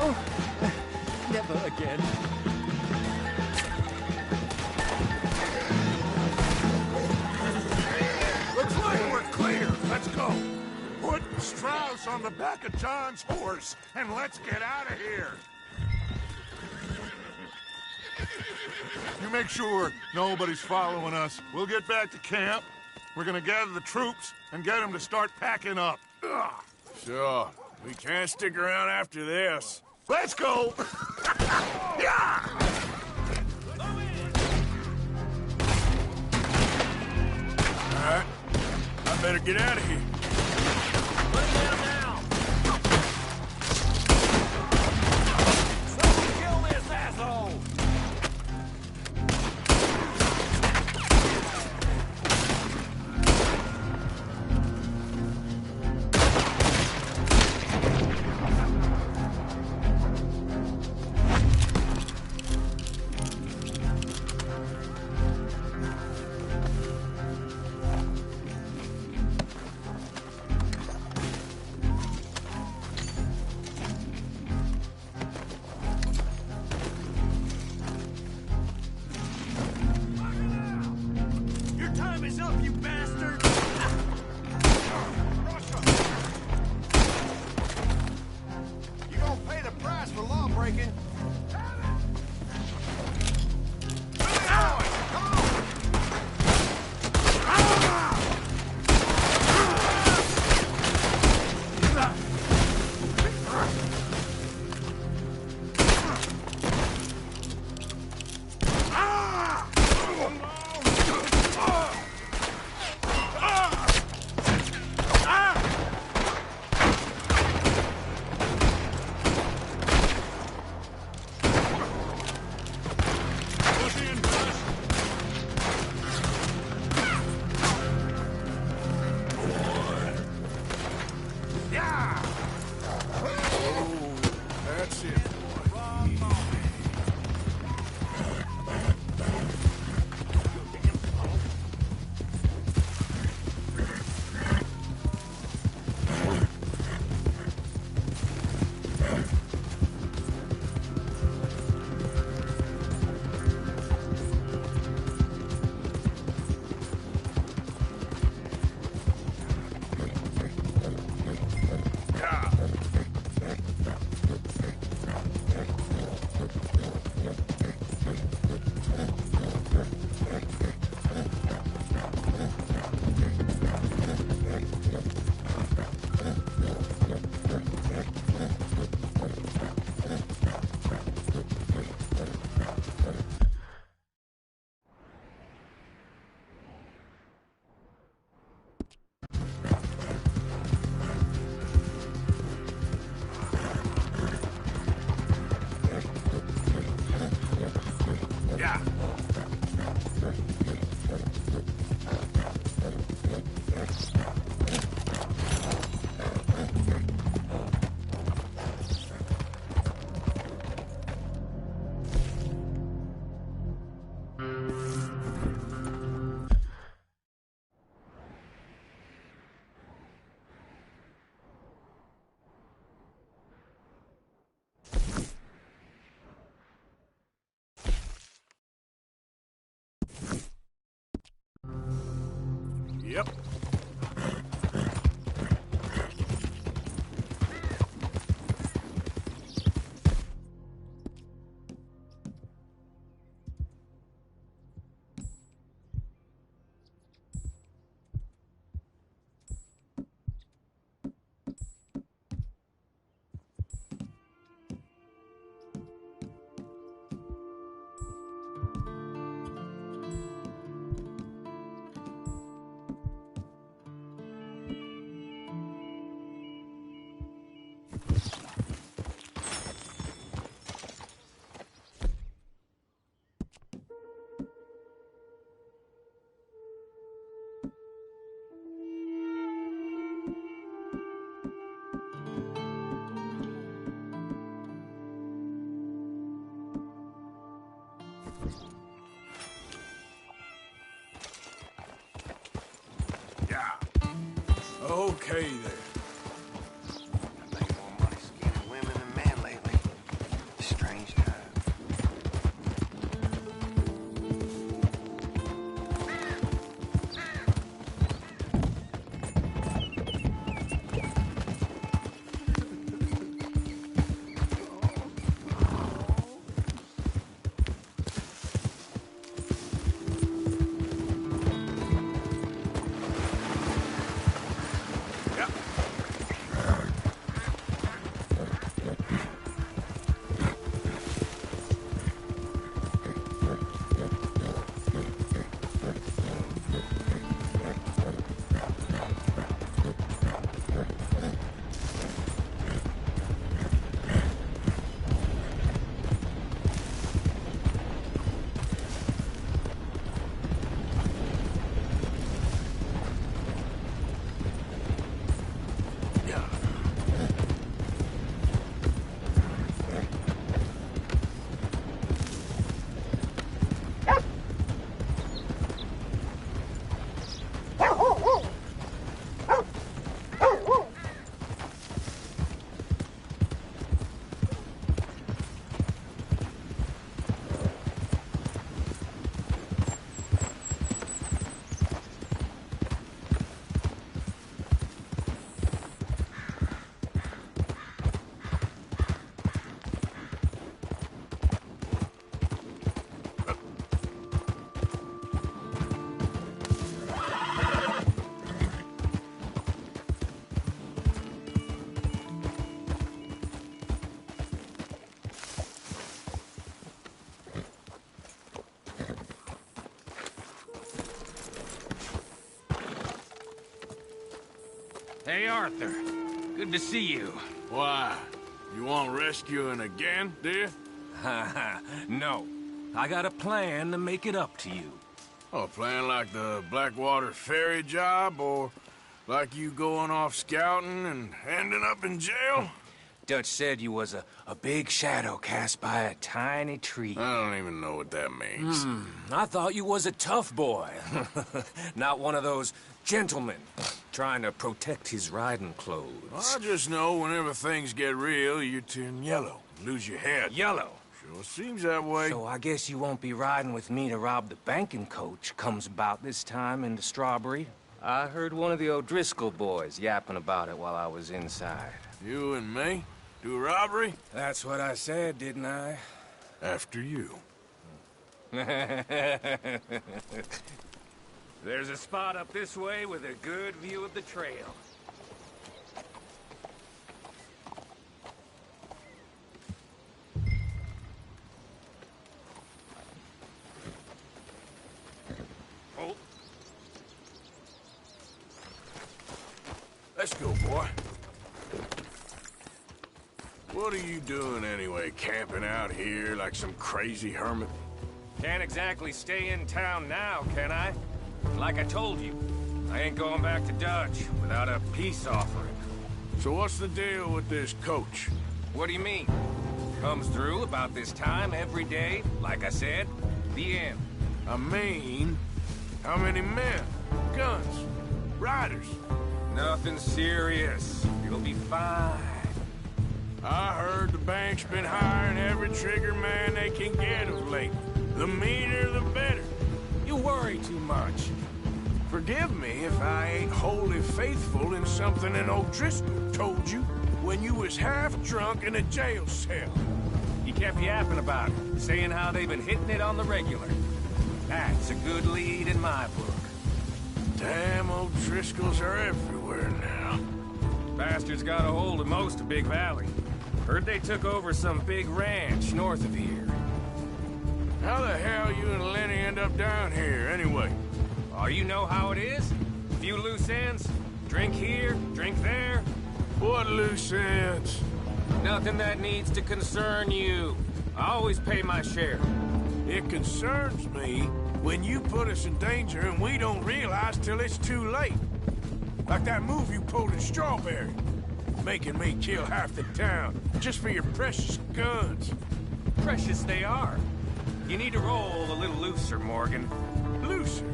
Oh, never again. Looks like we're clear. Let's go. Put Strauss on the back of John's horse, and let's get out of here. You make sure nobody's following us. We'll get back to camp. We're gonna gather the troops and get them to start packing up. Ugh. Sure. We can't stick around after this. Let's go! Yeah! All right. I better get out of here. Put him down. Someone kill this asshole! Your time is up, you bastard! You're gonna pay the price for law breaking. Yep. Okay there. I make more money skinning women than men lately. Strange time. Hey, Arthur. Good to see you. Why? You want rescuing again, do you? No. I got a plan to make it up to you. Oh, a plan like the Blackwater ferry job, or like you going off scouting and ending up in jail? Dutch said you was a big shadow cast by a tiny tree. I don't even know what that means. I thought you was a tough boy. Not one of those gentlemen trying to protect his riding clothes. I just know whenever things get real, you turn yellow, lose your head. Yellow? Sure seems that way. So I guess you won't be riding with me to rob the banking coach comes about this time in the Strawberry. I heard one of the O'Driscoll boys yapping about it while I was inside. You and me? Do a robbery? That's what I said, didn't I? After you. There's a spot up this way with a good view of the trail. Oh. Let's go, boy. What are you doing anyway, camping out here like some crazy hermit? Can't exactly stay in town now, can I? Like I told you, I ain't going back to Dutch without a peace offering. So what's the deal with this coach? What do you mean? Comes through about this time every day, like I said. The end. I mean, how many men? Guns? Riders? Nothing serious. You'll be fine. I heard the bank's been hiring every trigger man they can get of late. The meaner, the better. You worry too much. For forgive me if I ain't wholly faithful in something an O'Driscoll told you when you was half drunk in a jail cell. He kept yapping about it, saying how they've been hitting it on the regular. That's a good lead in my book. Damn O'Driscolls are everywhere now. Bastards got a hold of most of Big Valley. Heard they took over some big ranch north of here. How the hell you and Lenny end up down here, anyway? Oh, you know how it is? A few loose ends. Drink here, drink there. What loose ends? Nothing that needs to concern you. I always pay my share. It concerns me when you put us in danger and we don't realize till it's too late. Like that move you pulled in Strawberry. Making me kill half the town just for your precious guns. Precious they are. You need to roll a little looser, Morgan. Looser?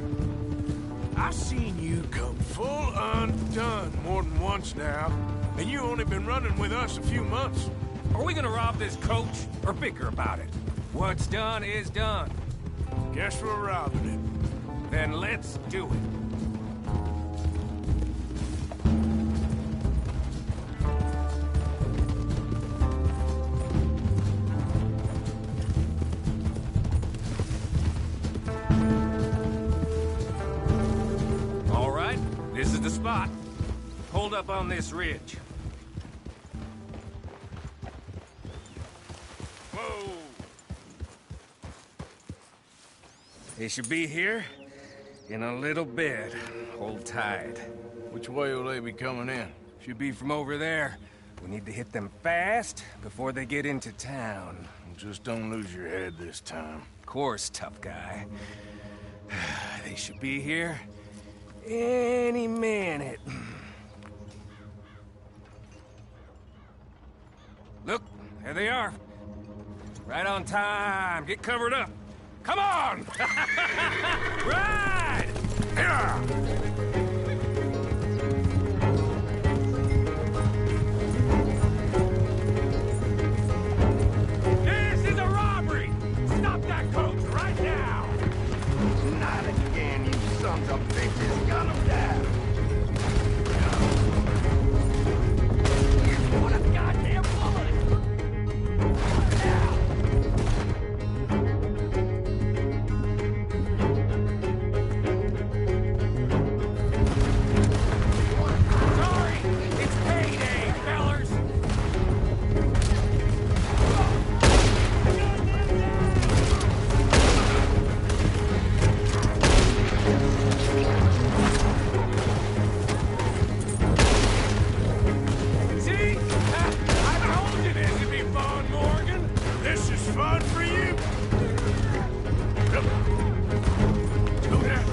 I've seen you come full undone more than once now, and you only been running with us a few months. Are we gonna rob this coach or bicker about it? What's done is done. Guess we're robbing it. Then let's do it. This is the spot. Hold up on this ridge. Whoa! They should be here in a little bit. Hold tight. Which way will they be coming in? Should be from over there. We need to hit them fast before they get into town. Just don't lose your head this time. Of course, tough guy. They should be here any minute. Look, there they are. Right on time. Get covered up. Come on! Ride! This is a robbery! Stop that coach right now! Not again, you sons of bitches! Gun them down! What a goddamn bullet! Sorry! It's payday, fellers! See? I told you this would be fun, Morgan! This is fun for you? Do that.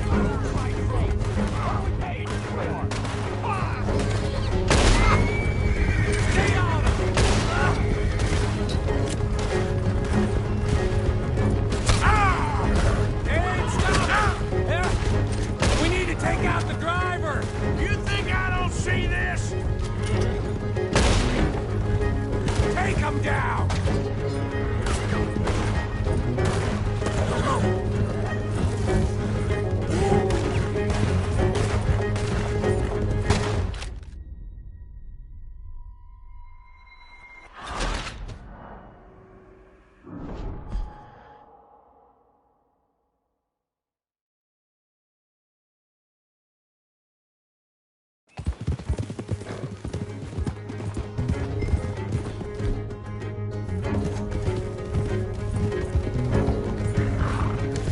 Stay on him! We need to take out the driver! You think I don't see this? Take him down!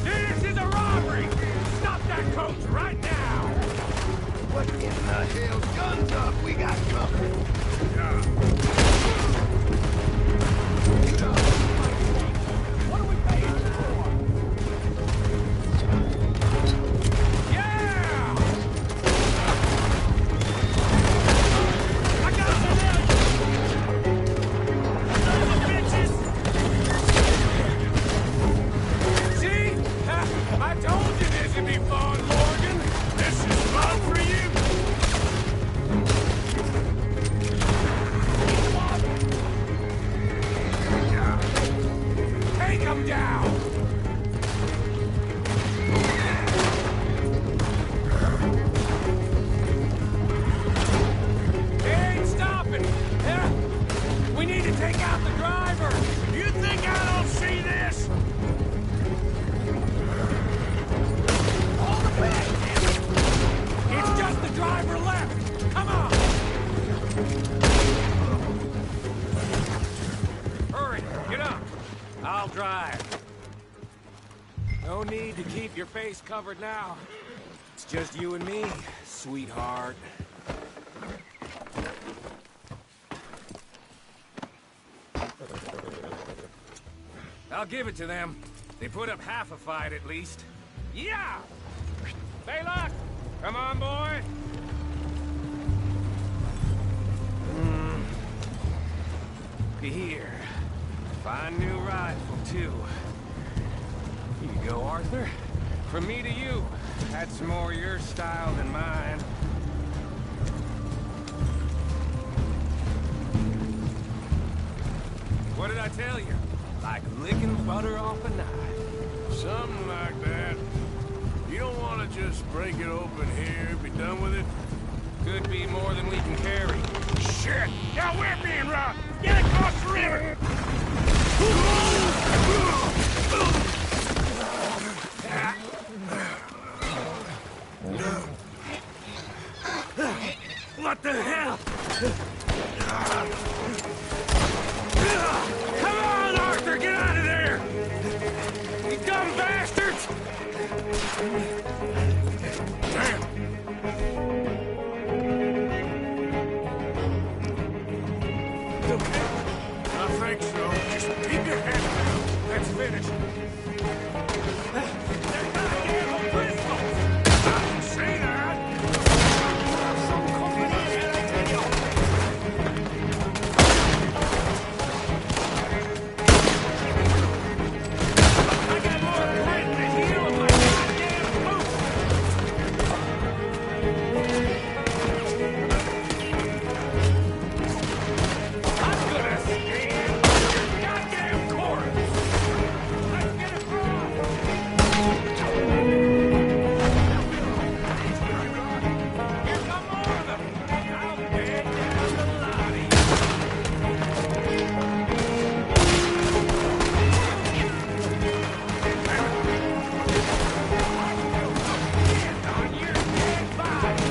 This is a robbery! Stop that coach right now! What in the hell? Guns up! We got company! What are we paying for? Yeah! I got some bitches! See? I told you this would be fun, Morgan! This is fun for you! Take him down! drive. No need to keep your face covered now. It's just you and me, sweetheart. I'll give it to them. They put up half a fight at least. Yeah! Baylock! Come on, boy! Here. Fine new rifle, too. Here you go, Arthur. From me to you. That's more your style than mine. What did I tell you? Like licking butter off a knife. Something like that. You don't want to just break it open here, be done with it? Could be more than we can carry. Shit! Now we're being robbed! Get across the river! What the hell? Come on, Arthur, get out of there! You dumb bastards! Damn! I think so. Just keep your head down. Let's finish. They're goddamn pistols! I didn't say that! Some company here, I tell you! I got more blood in the heel of my goddamn boot! I'm gonna stand your goddamn corpse! Let's get across! Here come more of them! I'll bed down the lot of you! Stand on your dead body!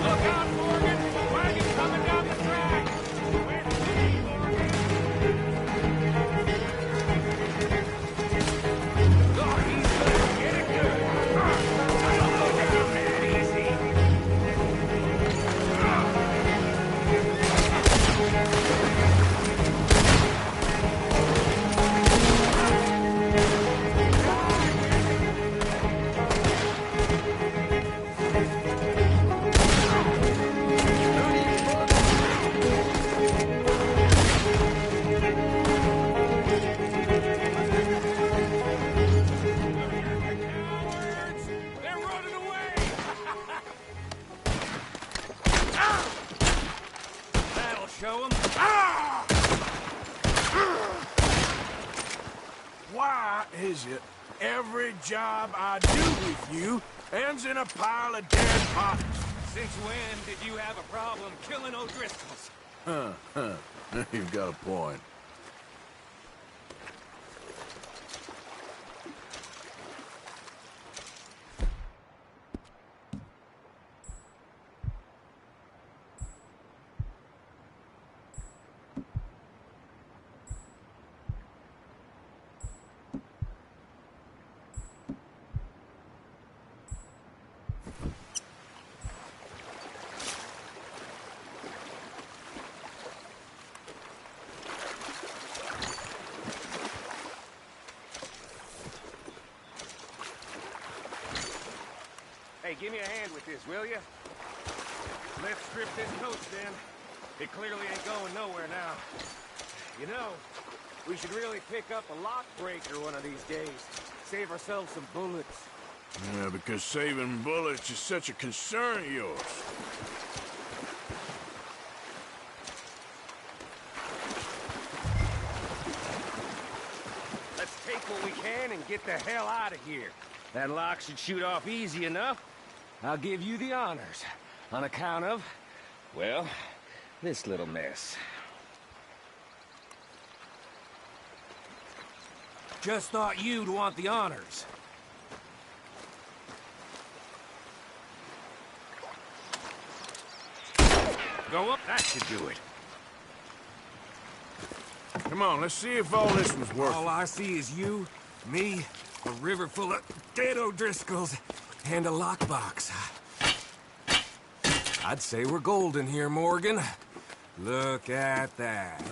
Look out, Morgan! Wagon coming down the track! With me, Morgan! Oh, he's gonna get it good! Don't go down that easy! Cowards! They're running away! That'll show them. Why is it every job I do with you ends in a pile of dead bodies? Since when did you have a problem killing O'Driscolls? You've got a point. Hey, give me a hand with this, will you? Let's strip this coach, then. It clearly ain't going nowhere now. You know, we should really pick up a lock breaker one of these days. Save ourselves some bullets. Yeah, because saving bullets is such a concern of yours. Let's take what we can and get the hell out of here. That lock should shoot off easy enough. I'll give you the honors. On account of, well, this little mess. Just thought you'd want the honors. Go up, that should do it. Come on, let's see if all this was worth it. All I see is you, me, a river full of dead O'Driscolls, and a lockbox. I'd say we're golden here, Morgan. Look at that.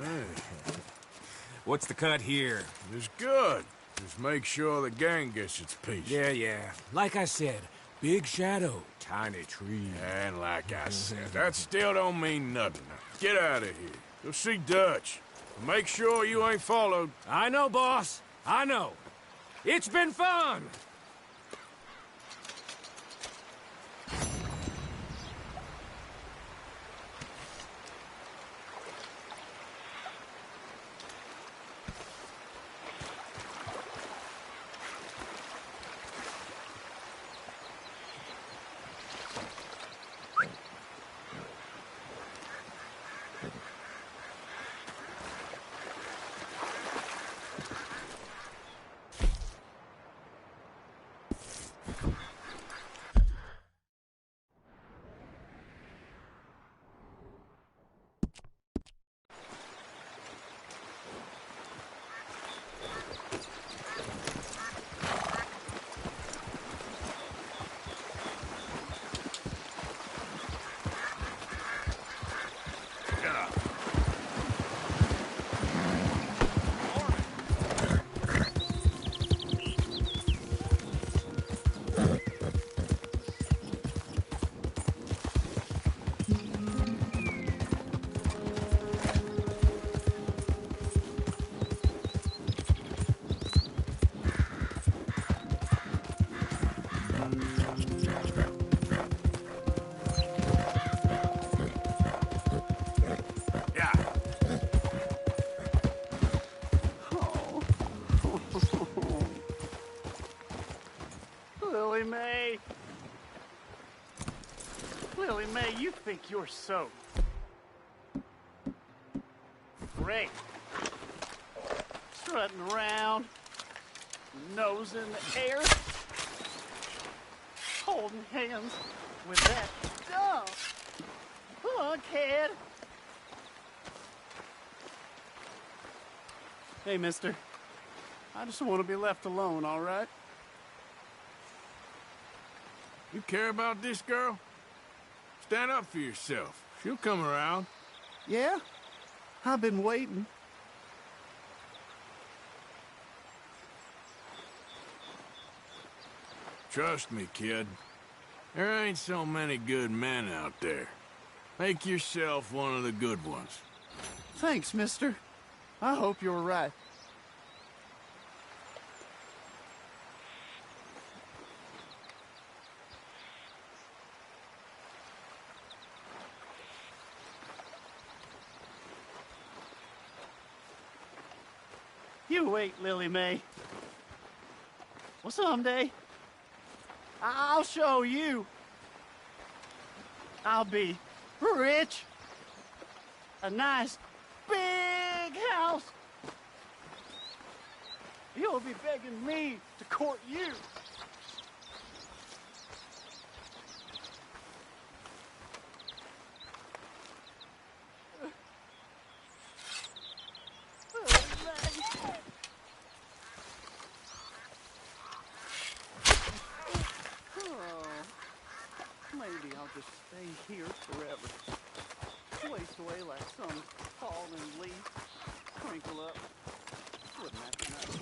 What's the cut here? It's good. Just make sure the gang gets its piece. Yeah. Like I said, big shadow, tiny tree. And like I said, that still don't mean nothing. Get out of here. Go see Dutch. Make sure you ain't followed. I know, boss. I know. It's been fun! Lily Mae, you think you're so great. Strutting around, nose in the air, holding hands with that dumb punkhead. Hey, mister, I just want to be left alone, all right? You care about this girl? Stand up for yourself. She'll come around. Yeah? I've been waiting. Trust me, kid. There ain't so many good men out there. Make yourself one of the good ones. Thanks, mister. I hope you're right. You wait, Lily Mae. Well, someday, I'll show you. I'll be rich. A nice, big house. You'll be begging me to court you. Maybe I'll just stay here forever. Waste away like some fallen leaf. Crinkle up. Wouldn't that be nice?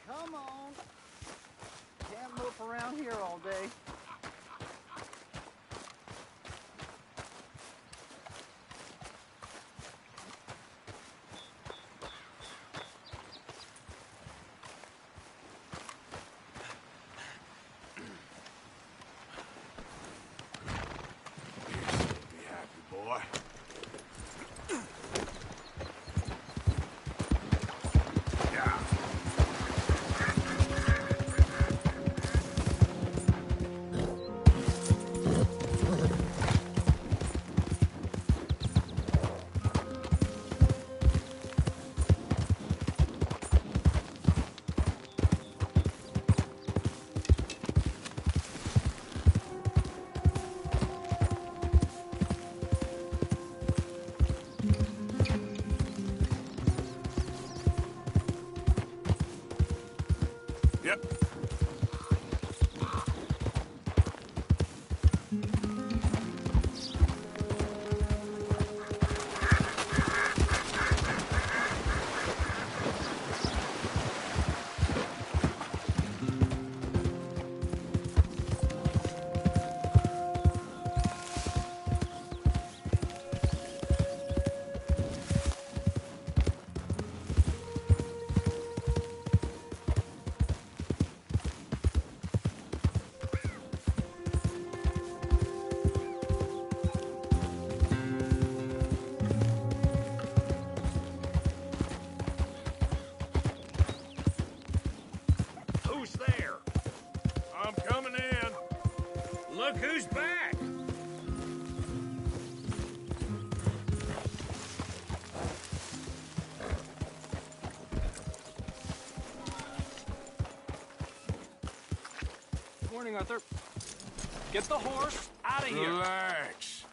Come on. Can't loaf around here all day. Who's back? Morning, Arthur. Get the horse out of here. Relax.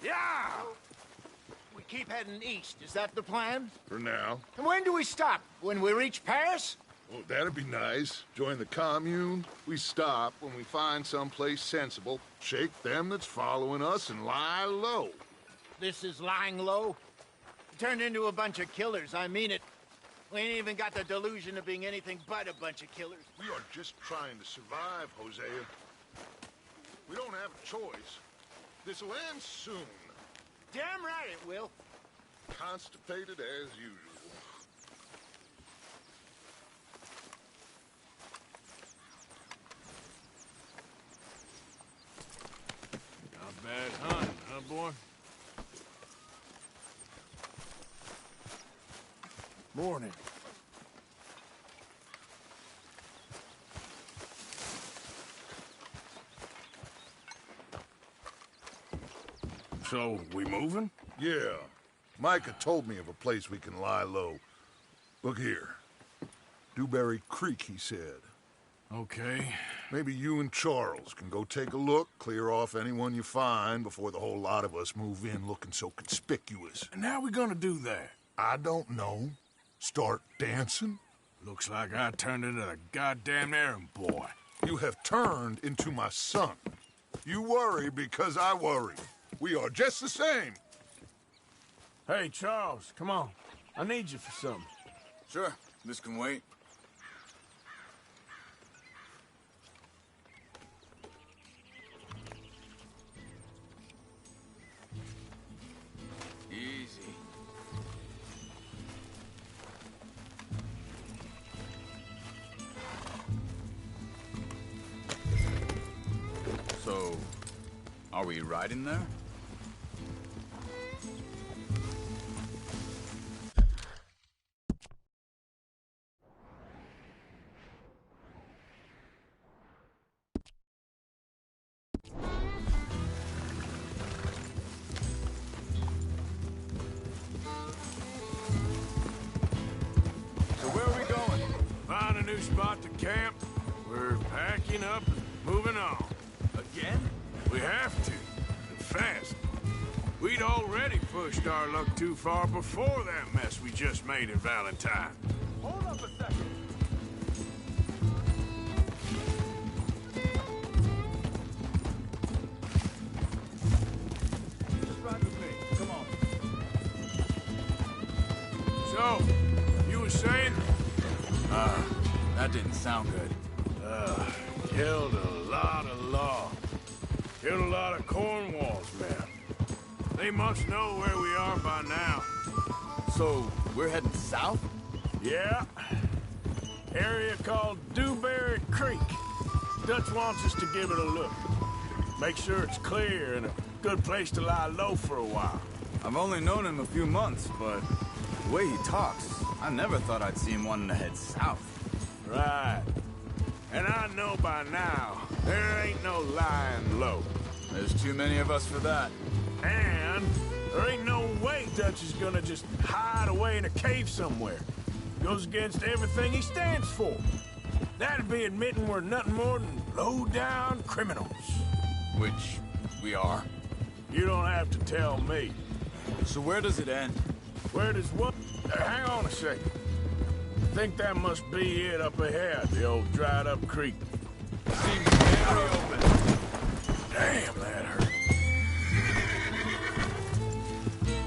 Yeah! We keep heading east. Is that the plan? For now. And when do we stop? When we reach Paris? Oh, that'd be nice. Join the commune. We stop when we find someplace sensible, shake them that's following us, and lie low. This is lying low? We turned into a bunch of killers, I mean it. We ain't even got the delusion of being anything but a bunch of killers. We are just trying to survive, Hosea. We don't have a choice. This'll end soon. Damn right it will. Constipated as usual. Not bad hunting, huh, boy? Morning. So, we moving? Yeah. Micah told me of a place we can lie low. Look here. Dewberry Creek, he said. Okay. Maybe you and Charles can go take a look, clear off anyone you find before the whole lot of us move in looking so conspicuous. And how we gonna do that? I don't know. Start dancing? Looks like I turned into a goddamn errand boy. You have turned into my son. You worry because I worry. We are just the same. Hey, Charles, come on. I need you for something. Sure, this can wait. Easy. So, are we riding there? Spot to camp. We're packing up and moving on. Again? We have to. And fast. We'd already pushed our luck too far before that mess we just made in Valentine. Hold up a second. Just ride with me. Come on. So, you were saying? That didn't sound good. Killed a lot of law. Killed a lot of Cornwall's men. They must know where we are by now. So, we're heading south? Yeah. Area called Dewberry Creek. Dutch wants us to give it a look. Make sure it's clear and a good place to lie low for a while. I've only known him a few months, but the way he talks, I never thought I'd see him wanting to head south. Right. And I know by now, there ain't no lying low. There's too many of us for that. And there ain't no way Dutch is gonna just hide away in a cave somewhere. Goes against everything he stands for. That'd be admitting we're nothing more than low-down criminals. Which we are. You don't have to tell me. So where does it end? Where does what? Hang on a second. I think that must be it up ahead, the old dried-up creek. Seems very open. Damn, that hurt.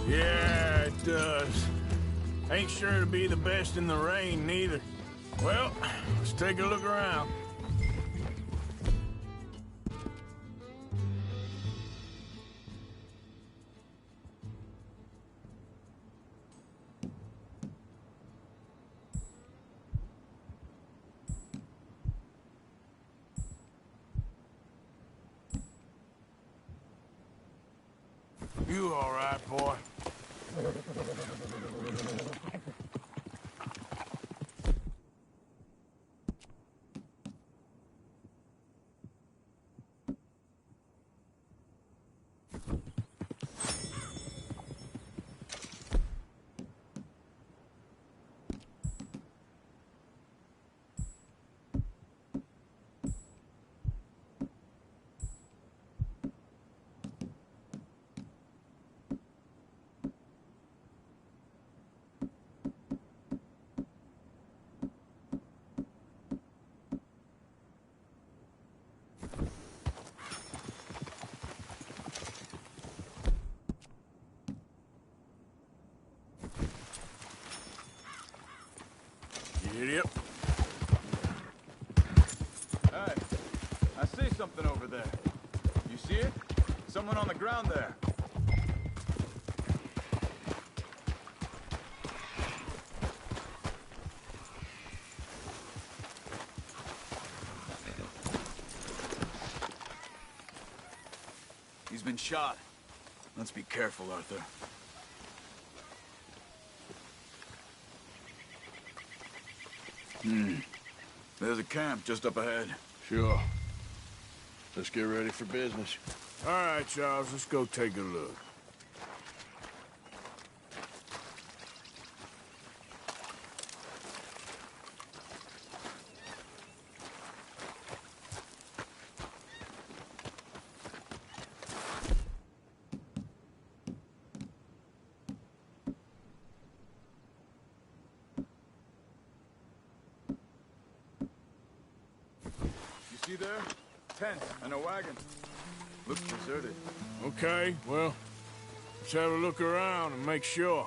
Yeah, it does. Ain't sure to be the best in the rain, neither. Well, let's take a look around. You all right, boy? something over there. You see it? Someone on the ground there. He's been shot. Let's be careful, Arthur. There's a camp just up ahead. Sure. Let's get ready for business. All right, Charles, let's go take a look. You see there? Tent and a wagon. Looks deserted. Okay, well, let's have a look around and make sure.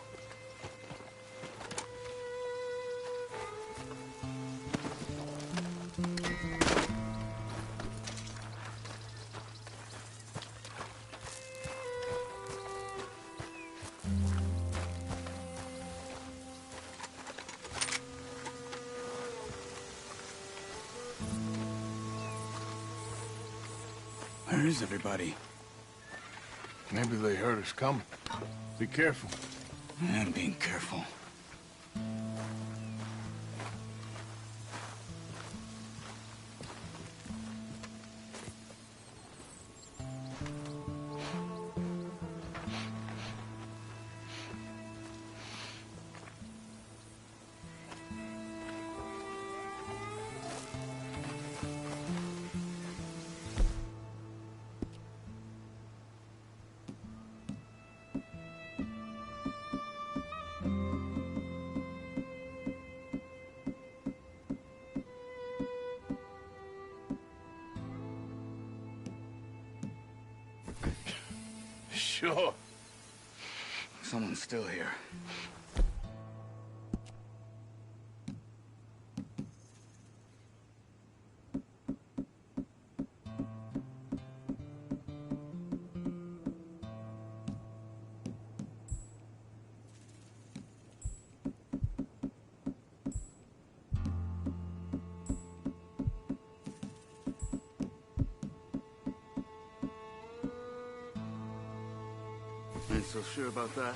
Where is everybody? Maybe they heard us coming. Be careful. I'm being careful. Sure. Someone's still here. Ain't so sure about that.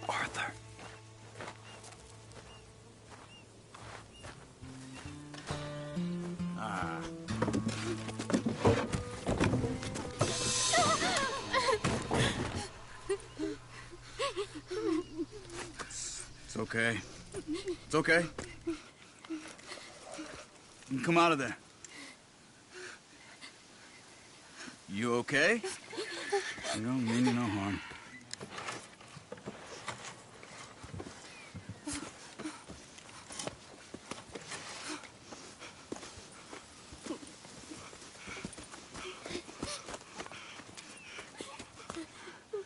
Arthur. It's okay. It's okay. You can come out of there. You okay? You don't mean you no harm.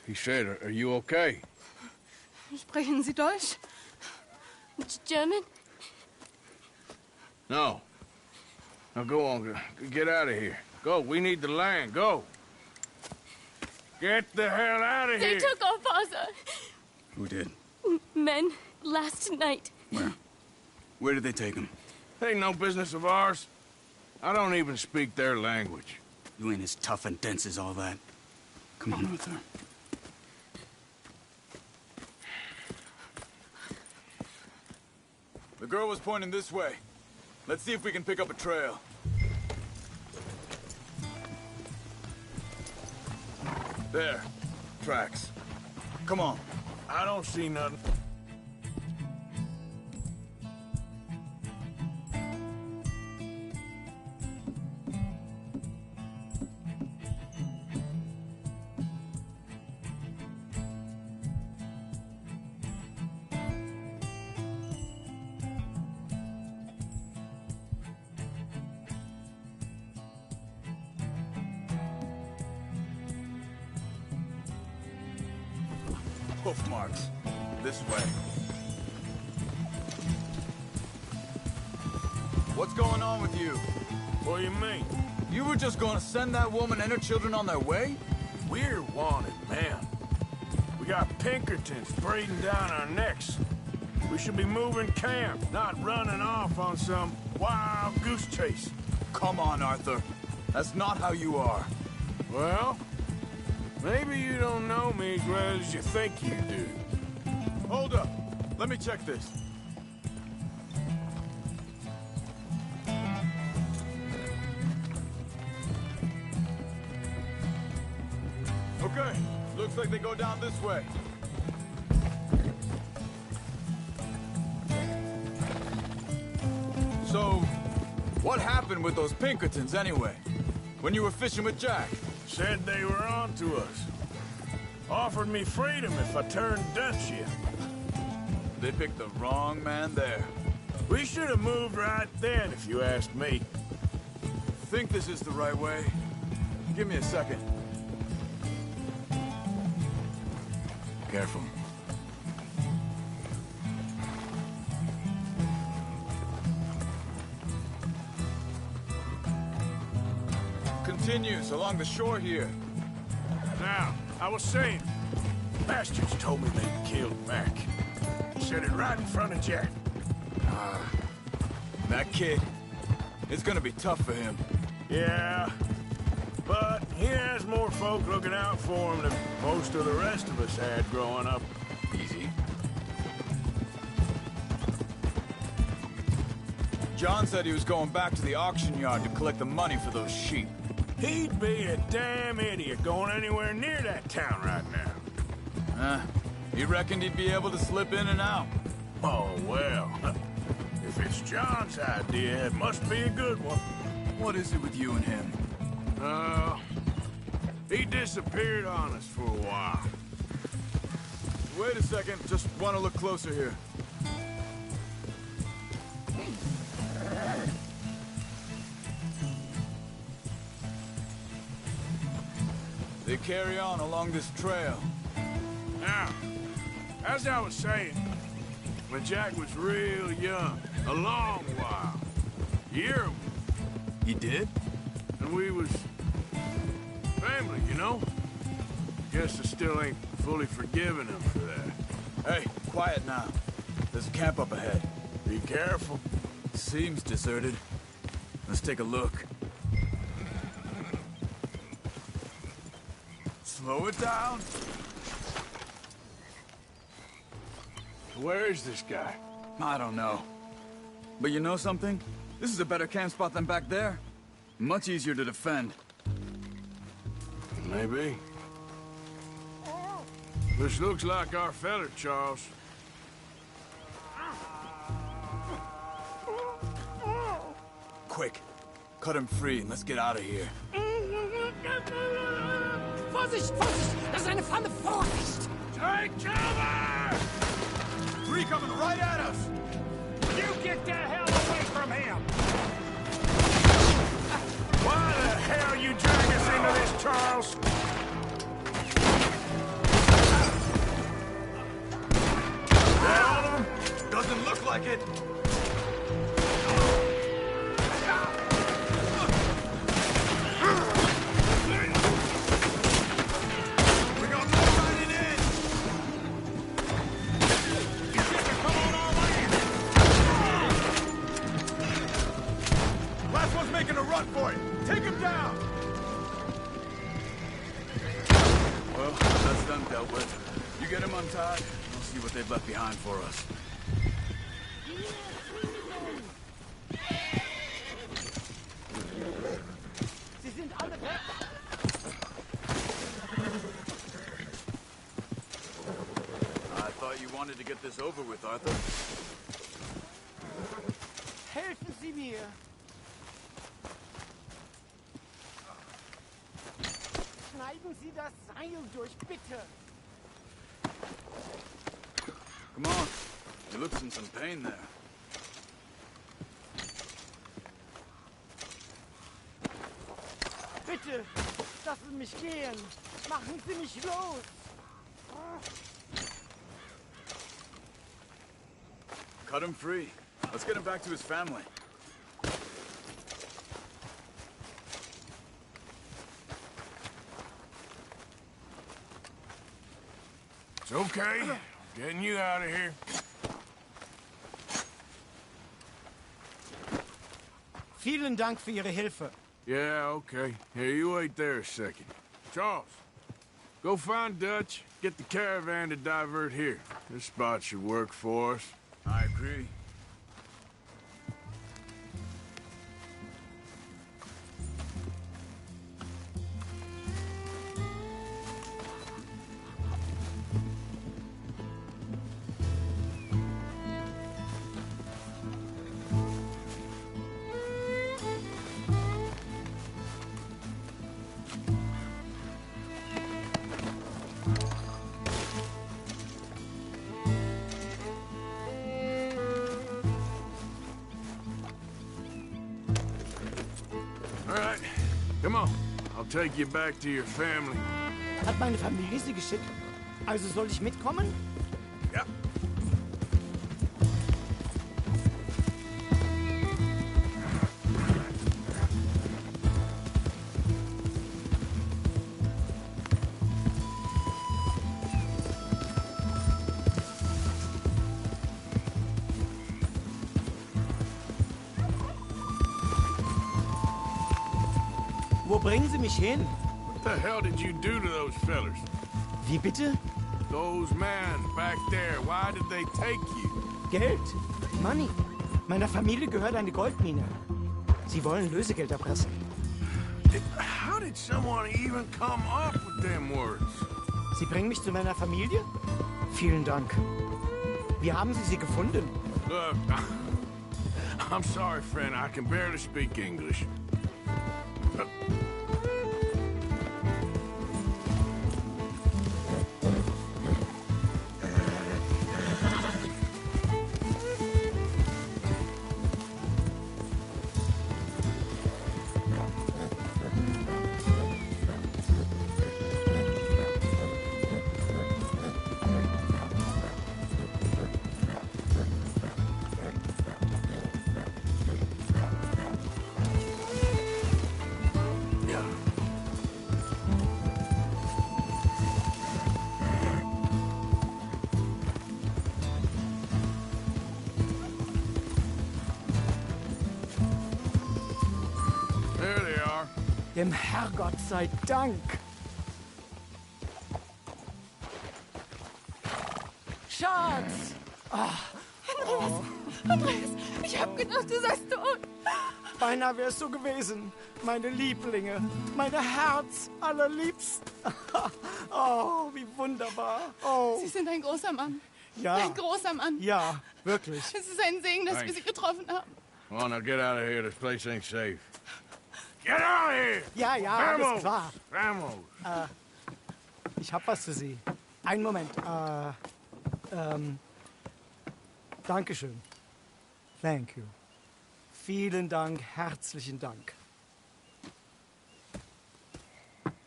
He said, are you okay? Sprechen Sie Deutsch? German? No. Now go on, get out of here. Go, we need the land, go. Get the hell out of They here. took our father. Who did? Men last night. Where? Where did they take him? Ain't no business of ours. I don't even speak their language. You ain't as tough and dense as all that. Come on, Arthur. The girl was pointing this way. Let's see if we can pick up a trail. There. Tracks. Come on. I don't see nothing. Hoof marks. This way. What's going on with you? What do you mean? You were just gonna send that woman and her children on their way? We're wanted, man. We got Pinkertons breathing down our necks. We should be moving camp, not running off on some wild goose chase. Come on, Arthur. That's not how you are. Well, maybe you don't know me as well as you think you do. Hold up. Let me check this. Okay. Looks like they go down this way. So, what happened with those Pinkertons anyway? When you were fishing with Jack? Said they were on to us. Offered me freedom if I turned Dutch. They picked the wrong man there. We should have moved right then, if you asked me. Think this is the right way? Give me a second. Careful. Continues along the shore here. Now, I was saying, bastards told me they'd killed Mac. Said it right in front of Jack. That kid, it's gonna be tough for him. Yeah, but he has more folk looking out for him than most of the rest of us had growing up. Easy. John said he was going back to the auction yard to collect the money for those sheep. He'd be a damn idiot going anywhere near that town right now. He reckoned he'd be able to slip in and out. Oh, well. If it's John's idea, it must be a good one. What is it with you and him? He disappeared on us for a while. Wait a second, just want to look closer here. They carry on along this trail. Now, as I was saying, when Jack was real young, a long while, year, he did? And we was family, you know? Guess I still ain't fully forgiven him for that. Hey, quiet now. There's a camp up ahead. Be careful. Seems deserted. Let's take a look. Slow it down. Where is this guy? I don't know. But you know something? This is a better camp spot than back there. Much easier to defend. Maybe. This looks like our fella, Charles. Quick. Cut him free and let's get out of here. Vorsicht, Vorsicht! Das ist eine Pfanne! Vorsicht! Take cover! Three coming right at us! You get the hell away from him! Why the hell you drag us into this, Charles? All of them? Doesn't look like it. Making a run for it! Take him down! Well, that's done dealt with. You get him untied, we'll see what they've left behind for us. Sie sind alle weg! this over with, Arthur. Helfen Sie mir! Schneiden Sie das Seil durch, bitte! Come on. He looks in some pain there. Bitte, lassen Sie mich gehen! Machen Sie mich los! Cut him free. Let's get him back to his family. It's okay. I'm getting you out of here. Vielen Dank für Ihre Hilfe. Yeah, okay. Here, you wait there a second. Charles, go find Dutch. Get the caravan to divert here. This spot should work for us. I agree. All right, come on. I'll take you back to your family. Hat meine Familie Sie geschickt? Also soll ich mitkommen? Ja. Wo bringen Sie mich hin? What the hell did you do to those fellers? Wie bitte? Those men back there, why did they take you? Geld? Money. Meiner Familie gehört eine Goldmine. Sie wollen Lösegeld erpressen. How did someone even come up with them words? Sie bringen mich zu meiner Familie? Vielen Dank. Wie haben Sie sie gefunden? Look, I'm sorry, friend. I can barely speak English. Dem Herrgott sei Dank. Schatz! Andreas, ich hab gedacht, du seist tot. Beinahe wär's so gewesen. Meine Lieblinge, meine Herz allerliebsten. Oh, wie wunderbar. Oh. Sie sind ein großer Mann. Ja. Ein großer Mann. Ja, wirklich. Es ist ein Segen, dass wir Thanks. Sie getroffen haben. Come on, now get out of here. This place ain't safe. Get out of here! Ja, ja, Vamos! alles klar. Vamos! Ich hab was für Sie. Einen Moment. Dankeschön. Thank you. Vielen Dank, herzlichen Dank.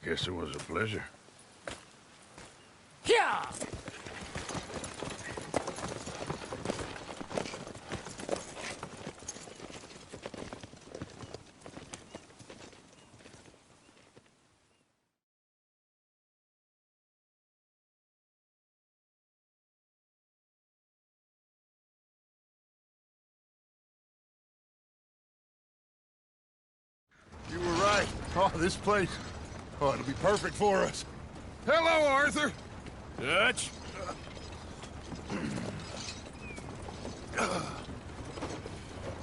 Guess it was a pleasure. Ja! You were right. Oh, this place. Oh, it'll be perfect for us. Hello, Arthur. Dutch?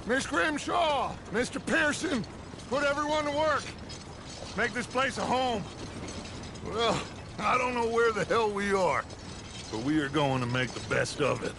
Miss Grimshaw, Mr. Pearson, put everyone to work. Make this place a home. Well, I don't know where the hell we are, but we are going to make the best of it.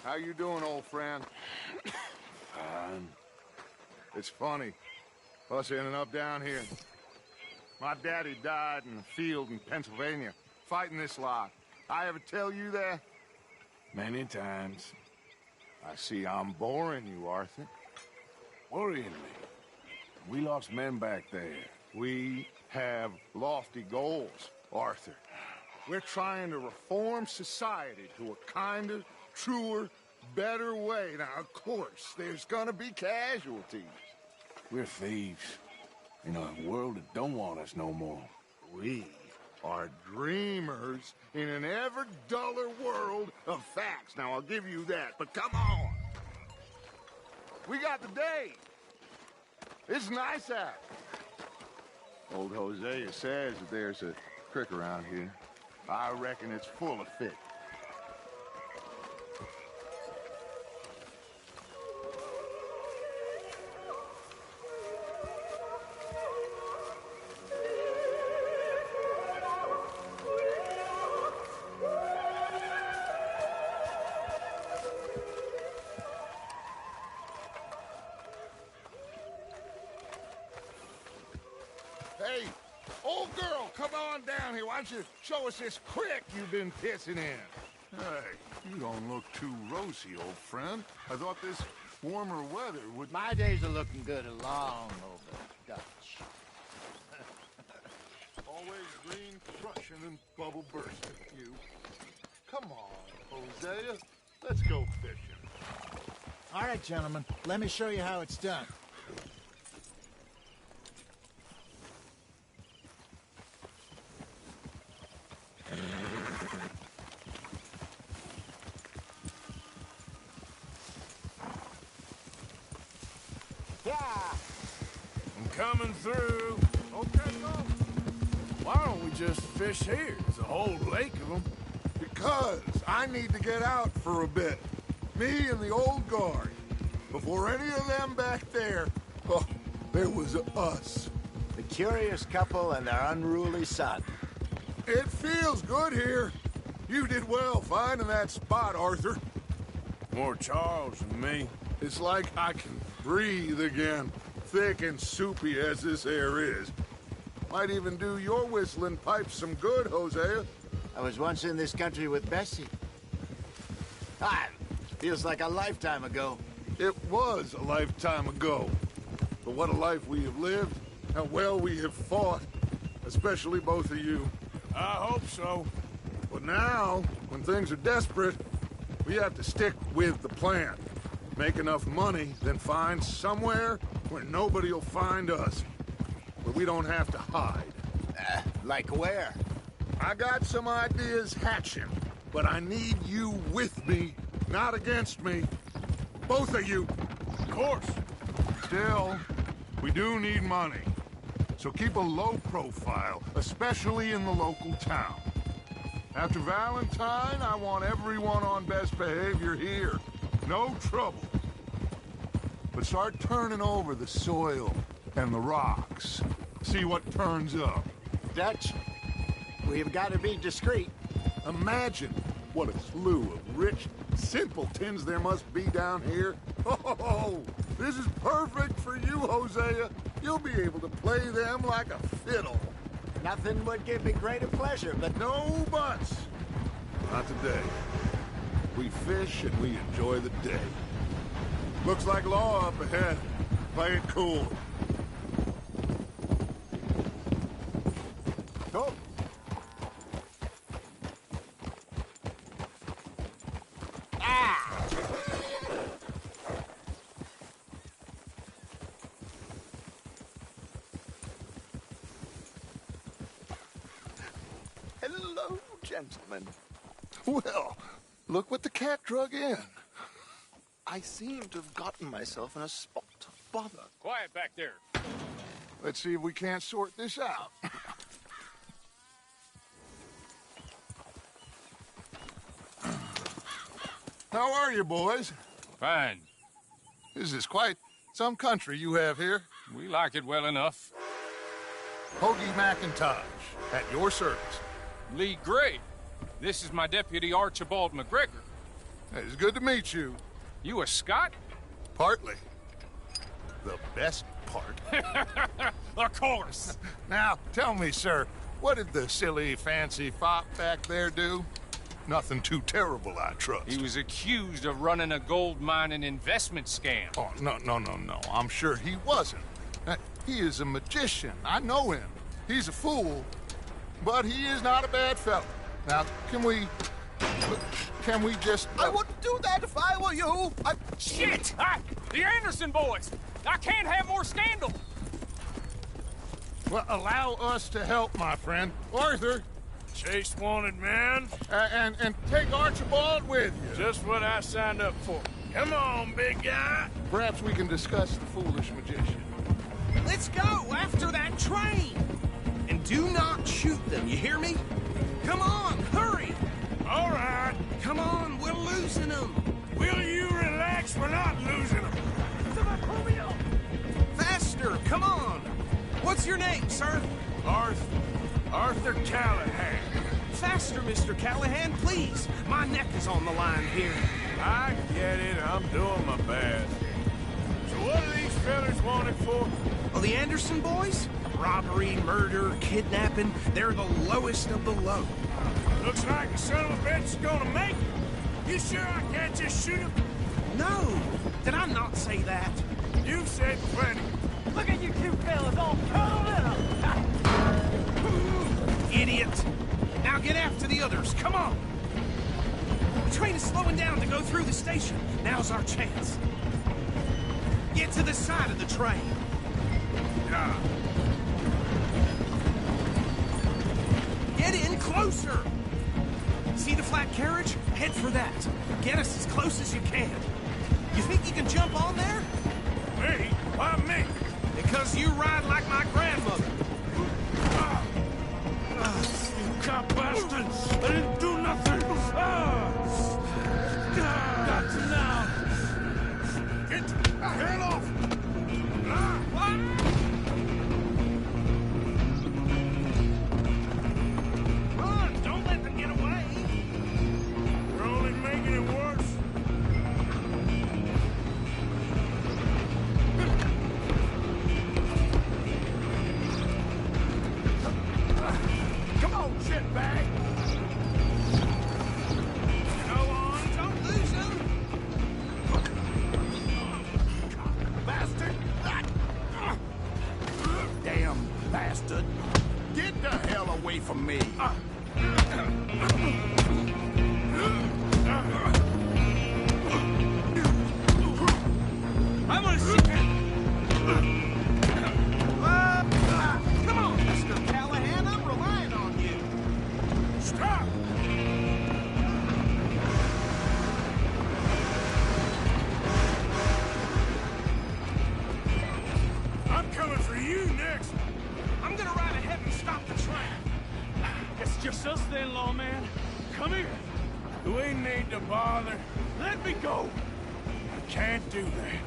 How you doing, old friend? Fine. It's funny, us ending up down here. My daddy died in the field in Pennsylvania, fighting this lot. I ever tell you that? Many times. I see I'm boring you, Arthur. Worrying me. We lost men back there. We have lofty goals, Arthur. We're trying to reform society to a kinder, truer, better way. Now, of course, there's gonna be casualties. We're thieves in a world that don't want us no more. We are dreamers in an ever duller world of facts. Now, I'll give you that, but come on. We got the day. It's nice out. Old Hosea says that there's a creek around here. I reckon it's full of fish. Hey, old girl, come on down here. Why don't you show us this creek you've been pissing in? Hey, you don't look too rosy, old friend. I thought this warmer weather would... My days are looking good along over Dutch. Always green crushing and bubble bursting, you. Come on, Hosea. Let's go fishing. All right, gentlemen. Let me show you how it's done. I'm coming through. Okay, go. Why don't we just fish here? There's a whole lake of them. Because I need to get out for a bit. Me and the old guard. Before any of them back there, oh, there was us. The curious couple and their unruly son. It feels good here. You did well finding that spot, Arthur. More Charles than me. It's like I can breathe again, thick and soupy as this air is. Might even do your whistling pipes some good, Hosea. I was once in this country with Bessie. Feels like a lifetime ago. It was a lifetime ago. But what a life we have lived, how well we have fought. Especially both of you. I hope so. But now, when things are desperate, we have to stick with the plan. Make enough money, then find somewhere where nobody will find us. Where we don't have to hide. Like where? I got some ideas hatching, but I need you with me, not against me. Both of you. Of course. Still, we do need money. So keep a low profile, especially in the local town. After Valentine, I want everyone on best behavior here. No trouble. But start turning over the soil and the rocks. See what turns up. Dutch, we've got to be discreet. Imagine what a slew of rich simpletons there must be down here. Oh, this is perfect for you, Hosea. You'll be able to play them like a fiddle. Nothing would give me greater pleasure, but No buts. Not today. We fish and we enjoy the day. Looks like law up ahead. Play it cool. Go. Hello, gentlemen. Well, look what the cat drug in. I seem to have gotten myself in a spot of bother. Quiet back there. Let's see if we can't sort this out. How are you, boys? Fine. This is quite some country you have here. We like it well enough. Hoagie McIntosh, at your service. Lee Gray. This is my deputy Archibald McGregor. It's good to meet you. You a Scot? Partly. The best part. Of course. Now, tell me, sir, what did the silly, fancy fop back there do? Nothing too terrible, I trust. He was accused of running a gold mining investment scam. Oh, no. I'm sure he wasn't. He is a magician. I know him. He's a fool, but he is not a bad fellow. Now, can we just... I wouldn't do that if I were you. Shit! The Anderson boys! I can't have more scandal! Well, allow us to help, my friend. Arthur! Chase wanted man. And take Archibald with you. Just what I signed up for. Come on, big guy. Perhaps we can discuss the foolish magician. Let's go after that train. And do not shoot them, you hear me? Come on, hurry. All right. Come on, we're losing them. Will you relax? We're not losing them. Faster, come on. What's your name, sir? Arthur Callahan. Faster, Mr. Callahan, please. My neck is on the line here. I get it. I'm doing my best. So what are these fellas wanted for? Oh, the Anderson boys? Robbery, murder, kidnapping. They're the lowest of the low. Looks like the son of a bitch is gonna make it. You sure I can't just shoot him? No. Did I not say that? You said plenty. Look at you two fellas all cuddled up. Idiot. Now get after the others. Come on. The train is slowing down to go through the station. Now's our chance. Get to the side of the train. Yeah. Get in closer. See the flat carriage? Head for that. Get us as close as you can. You think you can jump on there? Me? Why me? Because you ride like my grandmother. You cop bastards! I didn't do nothing! Got to now! Get the hell off! Run! Don't let them get away! We're only making it worse. Come on, shitbag! Go on, don't lose him! Bastard! damn bastard. Get the hell away from me. I'm gonna see come on, Mr. Callahan, I'm relying on you. Stop! I'm coming for you next. I'm gonna ride ahead and stop the train. It's just us then, lawman. Come here. Do we need to bother? Let me go. I can't do that.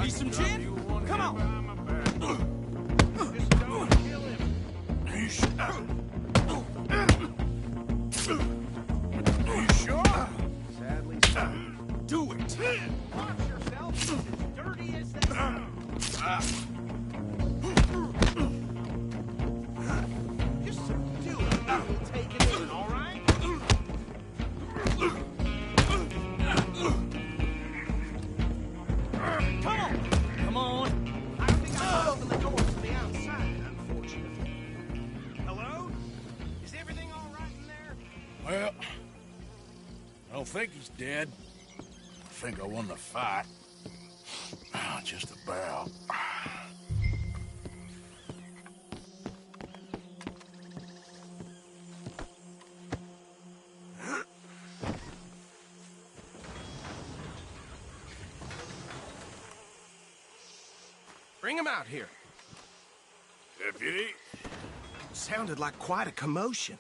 Need some gin? Come on. You sure? Sadly, do it. Watch yourself. Dirty as they Just subdue it. We'll take it in, all right? Come on! Come on! I don't think I can open the door from the outside, unfortunately. Hello? Is everything all right in there? Well, I don't think he's dead. I think I won the fight. Just about. Bring him out here. Deputy? Sounded like quite a commotion.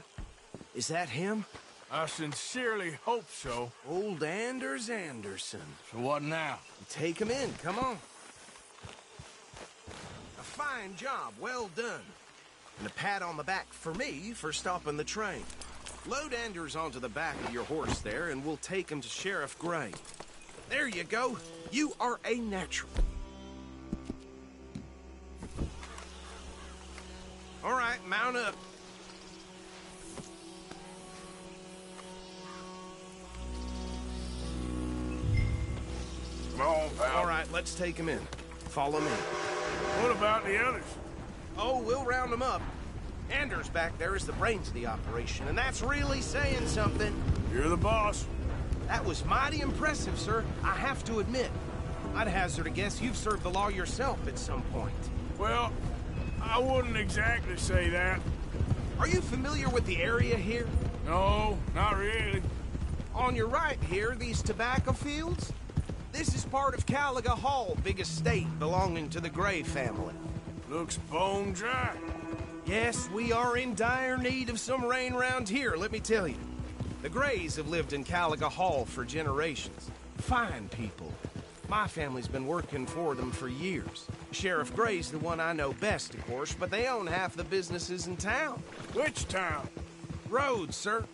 Is that him? I sincerely hope so. Old Anders Anderson. So what now? Take him in, come on. A fine job, well done. And a pat on the back for me for stopping the train. Load Anders onto the back of your horse there, and we'll take him to Sheriff Gray. There you go. You are a natural. All right, mount up. Come on, pal. All right, let's take him in. Follow me. What about the others? Oh, we'll round them up. Anders back there is the brains of the operation, and that's really saying something. You're the boss. That was mighty impressive, sir. I have to admit. I'd hazard a guess you've served the law yourself at some point. Well, I wouldn't exactly say that. Are you familiar with the area here? No, not really. On your right here, these tobacco fields? This is part of Caliga Hall, big estate belonging to the Gray family. Looks bone dry. Yes, we are in dire need of some rain round here, let me tell you. The Grays have lived in Caliga Hall for generations. Fine people. My family's been working for them for years. Sheriff Gray's the one I know best, of course, but they own half the businesses in town. Which town? Rhodes, sir.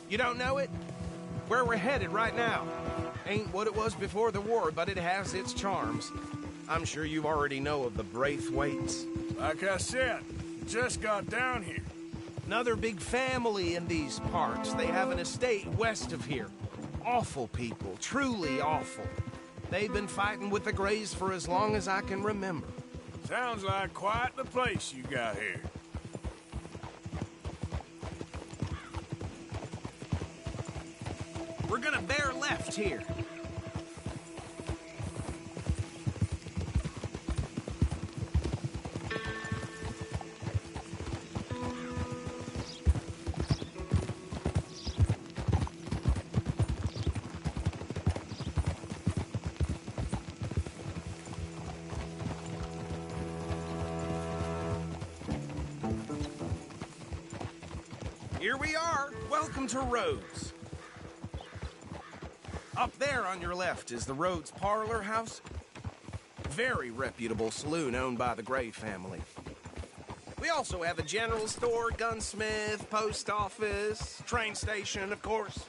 You don't know it? Where we're headed right now. Ain't what it was before the war, but it has its charms. I'm sure you already know of the Braithwaites. Like I said, just got down here. Another big family in these parts. They have an estate west of here. Awful people, truly awful. They've been fighting with the Grays for as long as I can remember. Sounds like quite the place you got here. We're gonna bear left here. Here we are. Welcome to Rhodes. Up there on your left is the Rhodes Parlor House. Very reputable saloon owned by the Gray family. We also have a general store, gunsmith, post office, train station, of course.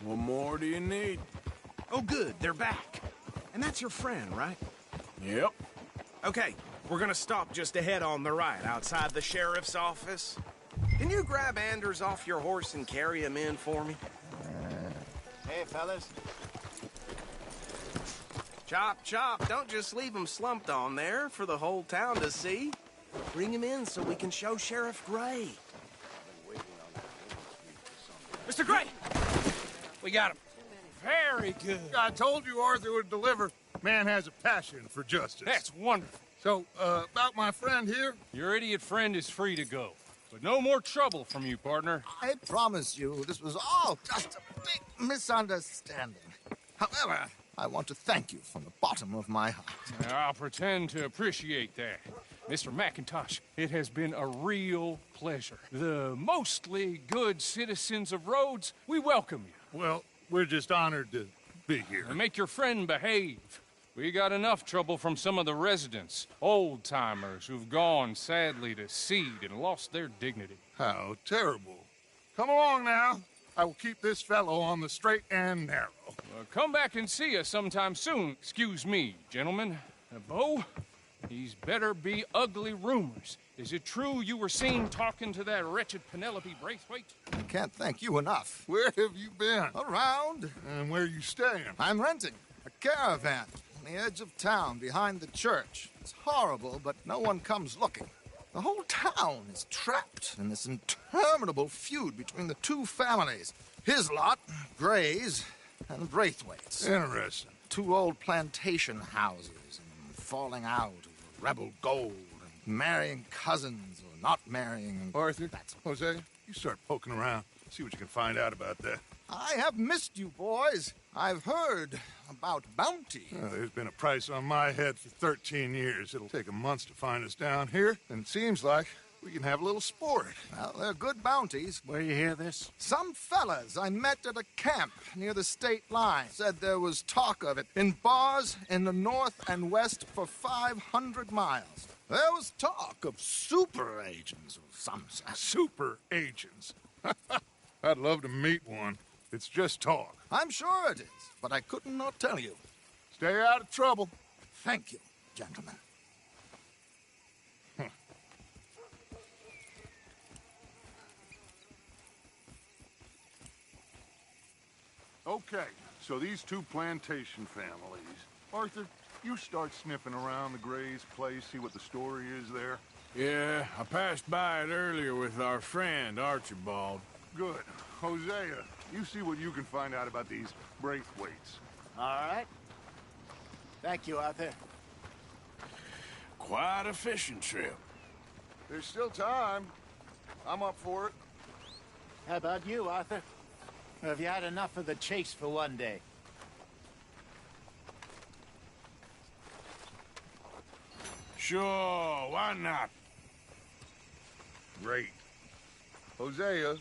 What more do you need? Oh, good. They're back. And that's your friend, right? Yep. Okay, we're gonna stop just ahead on the right, outside the sheriff's office. Can you grab Anders off your horse and carry him in for me? Hey, fellas. Chop, chop. Don't just leave him slumped on there for the whole town to see. Bring him in so we can show Sheriff Gray. Mr. Gray! We got him. Very good. I told you Arthur would deliver. Man has a passion for justice. That's wonderful. So, about my friend here? Your idiot friend is free to go. But no more trouble from you, partner. I promise you, this was all just a big misunderstanding. However, I want to thank you from the bottom of my heart. I'll pretend to appreciate that. Mr. McIntosh, it has been a real pleasure. The mostly good citizens of Rhodes, we welcome you. Well, we're just honored to be here. And make your friend behave. We got enough trouble from some of the residents, old-timers who've gone, sadly, to seed and lost their dignity. How terrible. Come along now. I will keep this fellow on the straight and narrow. Come back and see us sometime soon. Excuse me, gentlemen. Bo, These better be ugly rumors. Is it true you were seen talking to that wretched Penelope Braithwaite? I can't thank you enough. Where have you been? Around. And where are you staying? I'm renting a caravan on the edge of town behind the church. It's horrible, but no one comes looking. The whole town is trapped in this interminable feud between the two families. His lot, Gray's, and Braithwaite's. Interesting. Two old plantation houses and falling out over rebel gold and marrying cousins or not marrying. Arthur, Jose, you start poking around. See what you can find out about that. I have missed you, boys. I've heard about bounty. There's been a price on my head for 13 years. It'll take a month to find us down here, and it seems like we can have a little sport. Well, they're good bounties. Where you hear this? Some fellas I met at a camp near the state line said there was talk of it in bars in the north and west for 500 miles. There was talk of super agents of some sort. Super agents? I'd love to meet one. It's just talk. I'm sure it is, but I couldn't not tell you. Stay out of trouble. Thank you, gentlemen. Okay, so these two plantation families. Arthur, you start sniffing around the Gray's place, see what the story is there. Yeah, I passed by it earlier with our friend, Archibald. Good. Hosea, you see what you can find out about these Braithwaites. All right. Thank you, Arthur. Quite a fishing trip. There's still time. I'm up for it. How about you, Arthur? Or have you had enough of the chase for one day? Sure, why not? Great. Hosea,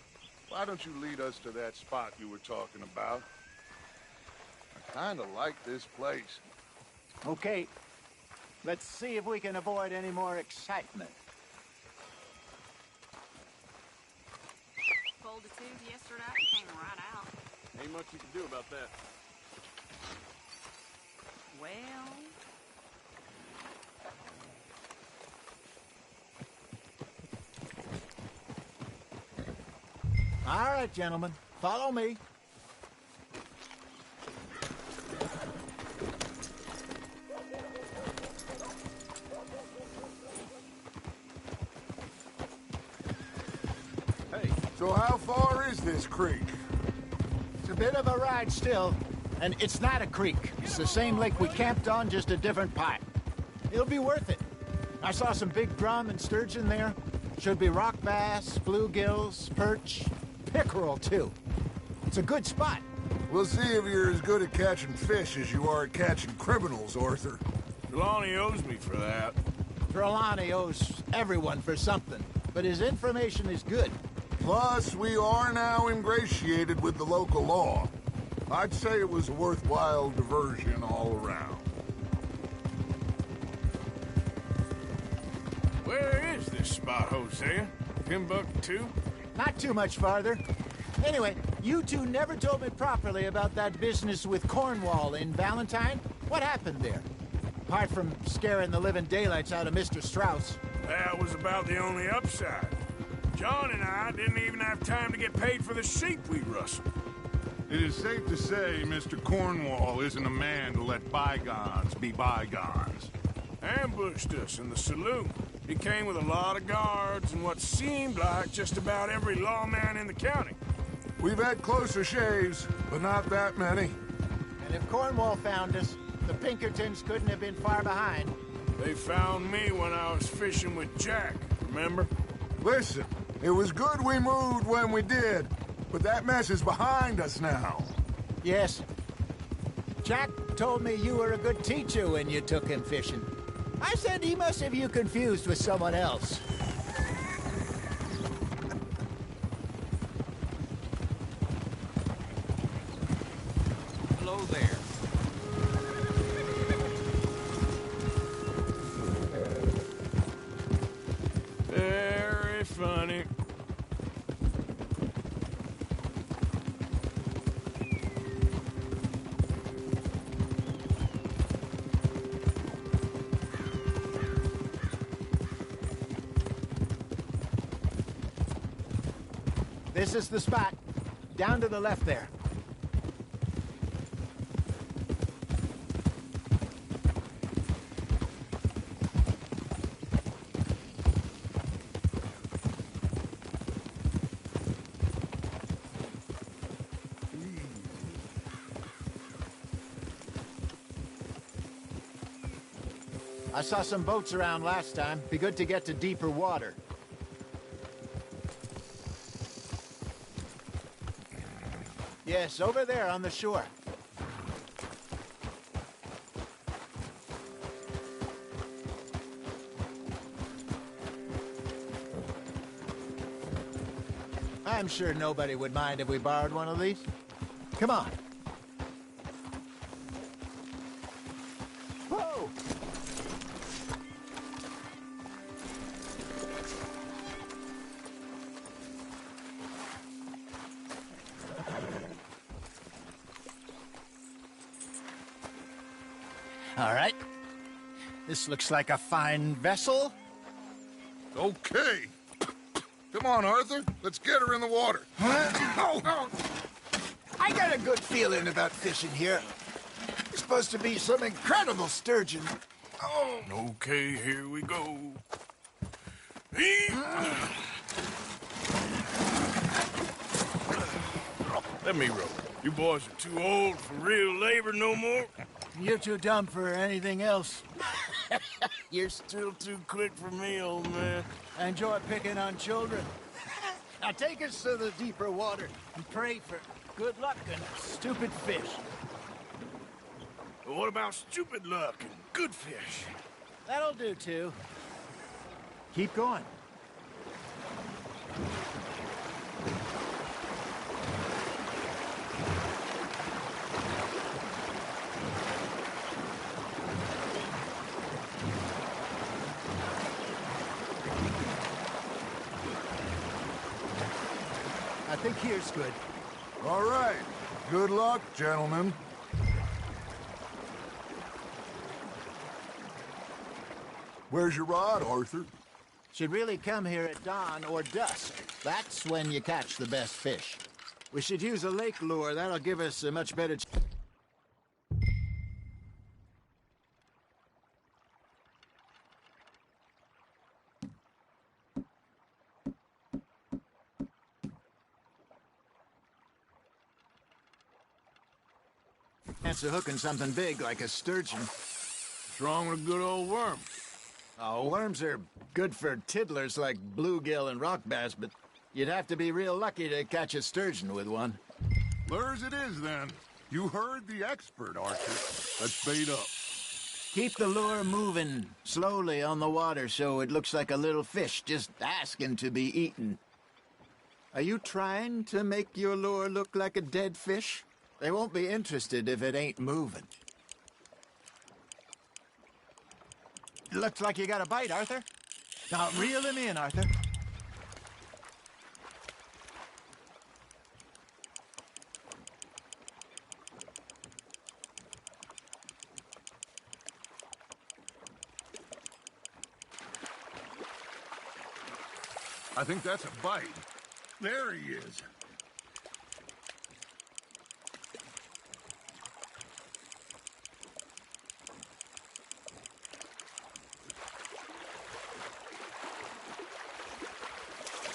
why don't you lead us to that spot you were talking about? I kind of like this place. Okay. Let's see if we can avoid any more excitement. Pulled a tooth yesterday and came right out. Ain't much you can do about that. Well... All right, gentlemen. Follow me. Hey, so how far is this creek? It's a bit of a ride still, and it's not a creek. It's the same lake we camped on, just a different part. It'll be worth it. I saw some big drum and sturgeon there. Should be rock bass, bluegills, perch, pickerel, too. It's a good spot. We'll see if you're as good at catching fish as you are at catching criminals, Arthur. Trelawney owes me for that. Trelawney owes everyone for something, but his information is good. Plus, we are now ingratiated with the local law. I'd say it was a worthwhile diversion all around. Where is this spot, Hosea? Timbuktu? Not too much farther. Anyway, you two never told me properly about that business with Cornwall in Valentine. What happened there? Apart from scaring the living daylights out of Mr. Strauss. That was about the only upside. John and I didn't even have time to get paid for the sheep we rustled. It is safe to say Mr. Cornwall isn't a man to let bygones be bygones. Ambushed us in the saloon. He came with a lot of guards and what seemed like just about every lawman in the county. We've had closer shaves, but not that many. And if Cornwall found us, the Pinkertons couldn't have been far behind. They found me when I was fishing with Jack, remember? Listen, it was good we moved when we did, but that mess is behind us now. Yes. Jack told me you were a good teacher when you took him fishing. I said he must have you confused with someone else. Hello there. Very funny. This is the spot. Down to the left there. I saw some boats around last time. Be good to get to deeper water. Yes, over there on the shore. I'm sure nobody would mind if we borrowed one of these. Come on. Whoa! All right. This looks like a fine vessel. Okay. Come on, Arthur. Let's get her in the water. Oh. I got a good feeling about fishing here. It's supposed to be some incredible sturgeon. Oh. Okay, here we go. Let me row. You boys are too old for real labor no more. You're too dumb for anything else. You're still too quick for me, old man. I enjoy picking on children. Now take us to the deeper water and pray for good luck and stupid fish. But what about stupid luck and good fish? That'll do, too. Keep going. I think here's good. All right. Good luck, gentlemen. Where's your rod, Arthur? Should really come here at dawn or dusk. That's when you catch the best fish. We should use a lake lure. That'll give us a much better... chance of hooking something big like a sturgeon. What's wrong with a good old worm? Oh, worms are good for tiddlers like bluegill and rock bass, but you'd have to be real lucky to catch a sturgeon with one. Lures it is, then. You heard the expert, Arthur. Let's bait up. Keep the lure moving slowly on the water so it looks like a little fish just asking to be eaten. Are you trying to make your lure look like a dead fish? They won't be interested if it ain't moving. Looks like you got a bite, Arthur. Now, reel him in, Arthur. I think that's a bite. There he is.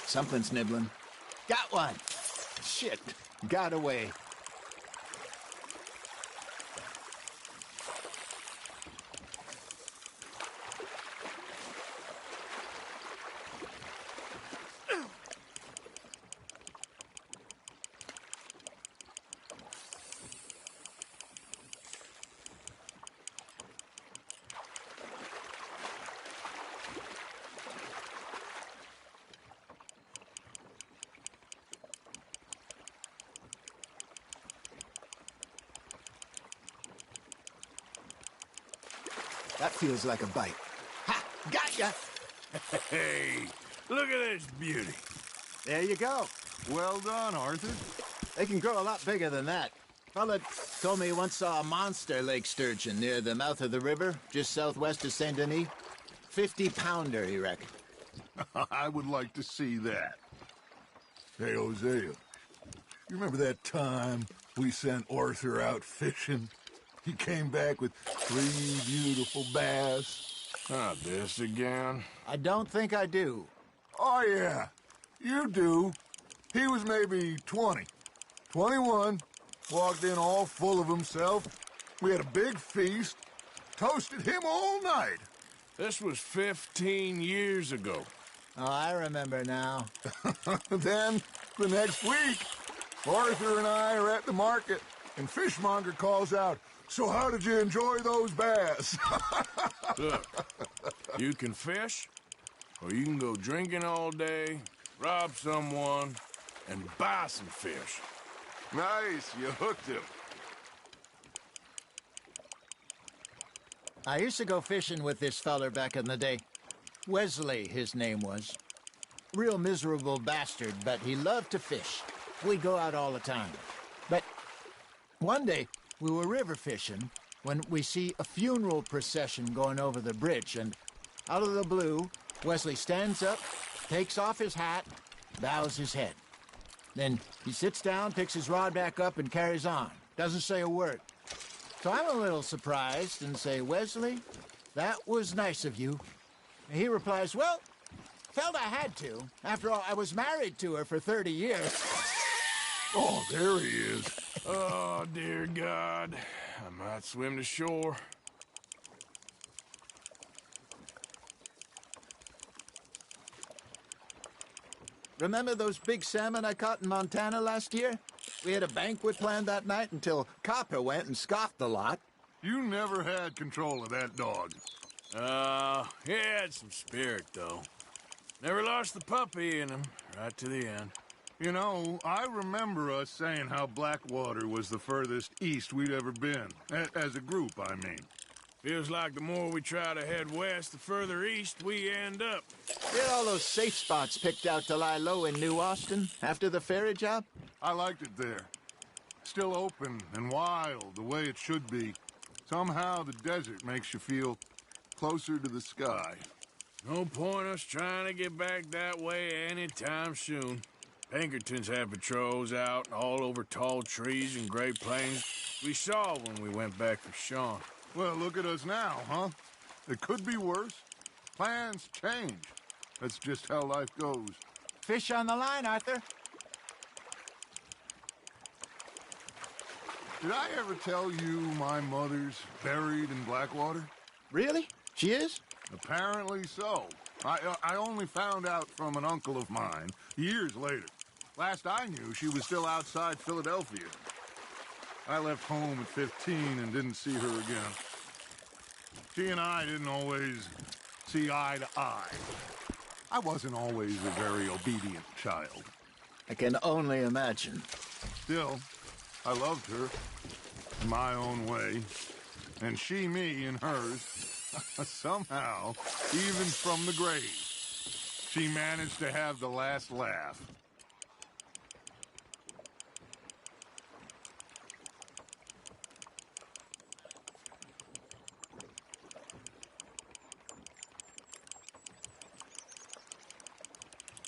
Something's nibbling. Got one. Shit. Got away. That feels like a bite. Ha! Got ya! Hey, look at this beauty. There you go. Well done, Arthur. They can grow a lot bigger than that. Fella told me he once saw a monster lake sturgeon near the mouth of the river, just southwest of Saint Denis. 50-pounder, he reckoned. I would like to see that. Hey, Hosea, you remember that time we sent Arthur out fishing? He came back with 3 beautiful bass. Not this again. I don't think I do. Oh, yeah, you do. He was maybe 20, 21, walked in all full of himself. We had a big feast, toasted him all night. This was 15 years ago. Oh, I remember now. Then, the next week, Arthur and I are at the market, and Fishmonger calls out, "So how did you enjoy those bass?" Look, you can fish, or you can go drinking all day, rob someone, and buy some fish. Nice, you hooked him. I used to go fishing with this feller back in the day. Wesley, his name was. Real miserable bastard, but he loved to fish. We'd go out all the time. But one day, we were river fishing when we see a funeral procession going over the bridge, and out of the blue, Wesley stands up, takes off his hat, bows his head. Then he sits down, picks his rod back up, and carries on. Doesn't say a word. So I'm a little surprised and say, "Wesley, that was nice of you." And he replies, "Well, felt I had to. After all, I was married to her for 30 years. Oh, there he is. Oh, dear God. I might swim to shore. Remember those big salmon I caught in Montana last year? We had a banquet planned that night until Copper went and scoffed the lot. You never had control of that dog. He had some spirit, though. Never lost the puppy in him, right to the end. You know, I remember us saying how Blackwater was the furthest east we'd ever been. As a group, I mean. Feels like the more we try to head west, the further east we end up. You had all those safe spots picked out to lie low in New Austin after the ferry job? I liked it there. Still open and wild, the way it should be. Somehow the desert makes you feel closer to the sky. No point us trying to get back that way anytime soon. Pinkertons had patrols out all over tall trees and Great Plains. We saw when we went back for Sean. Well, look at us now, huh? It could be worse. Plans change. That's just how life goes. Fish on the line, Arthur. Did I ever tell you my mother's buried in Blackwater? Really? She is? Apparently so. I only found out from an uncle of mine years later. Last I knew, she was still outside Philadelphia. I left home at 15 and didn't see her again. She and I didn't always see eye to eye. I wasn't always a very obedient child. I can only imagine. Still, I loved her in my own way, and she me in hers. Somehow, even from the grave, she managed to have the last laugh.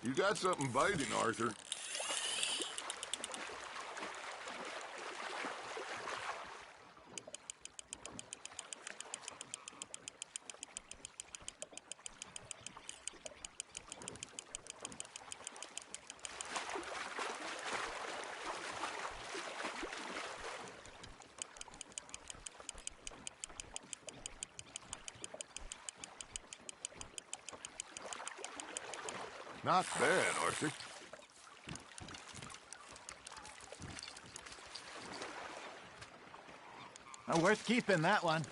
You got something biting, Arthur. Not bad, Arthur. Worth keeping, that one.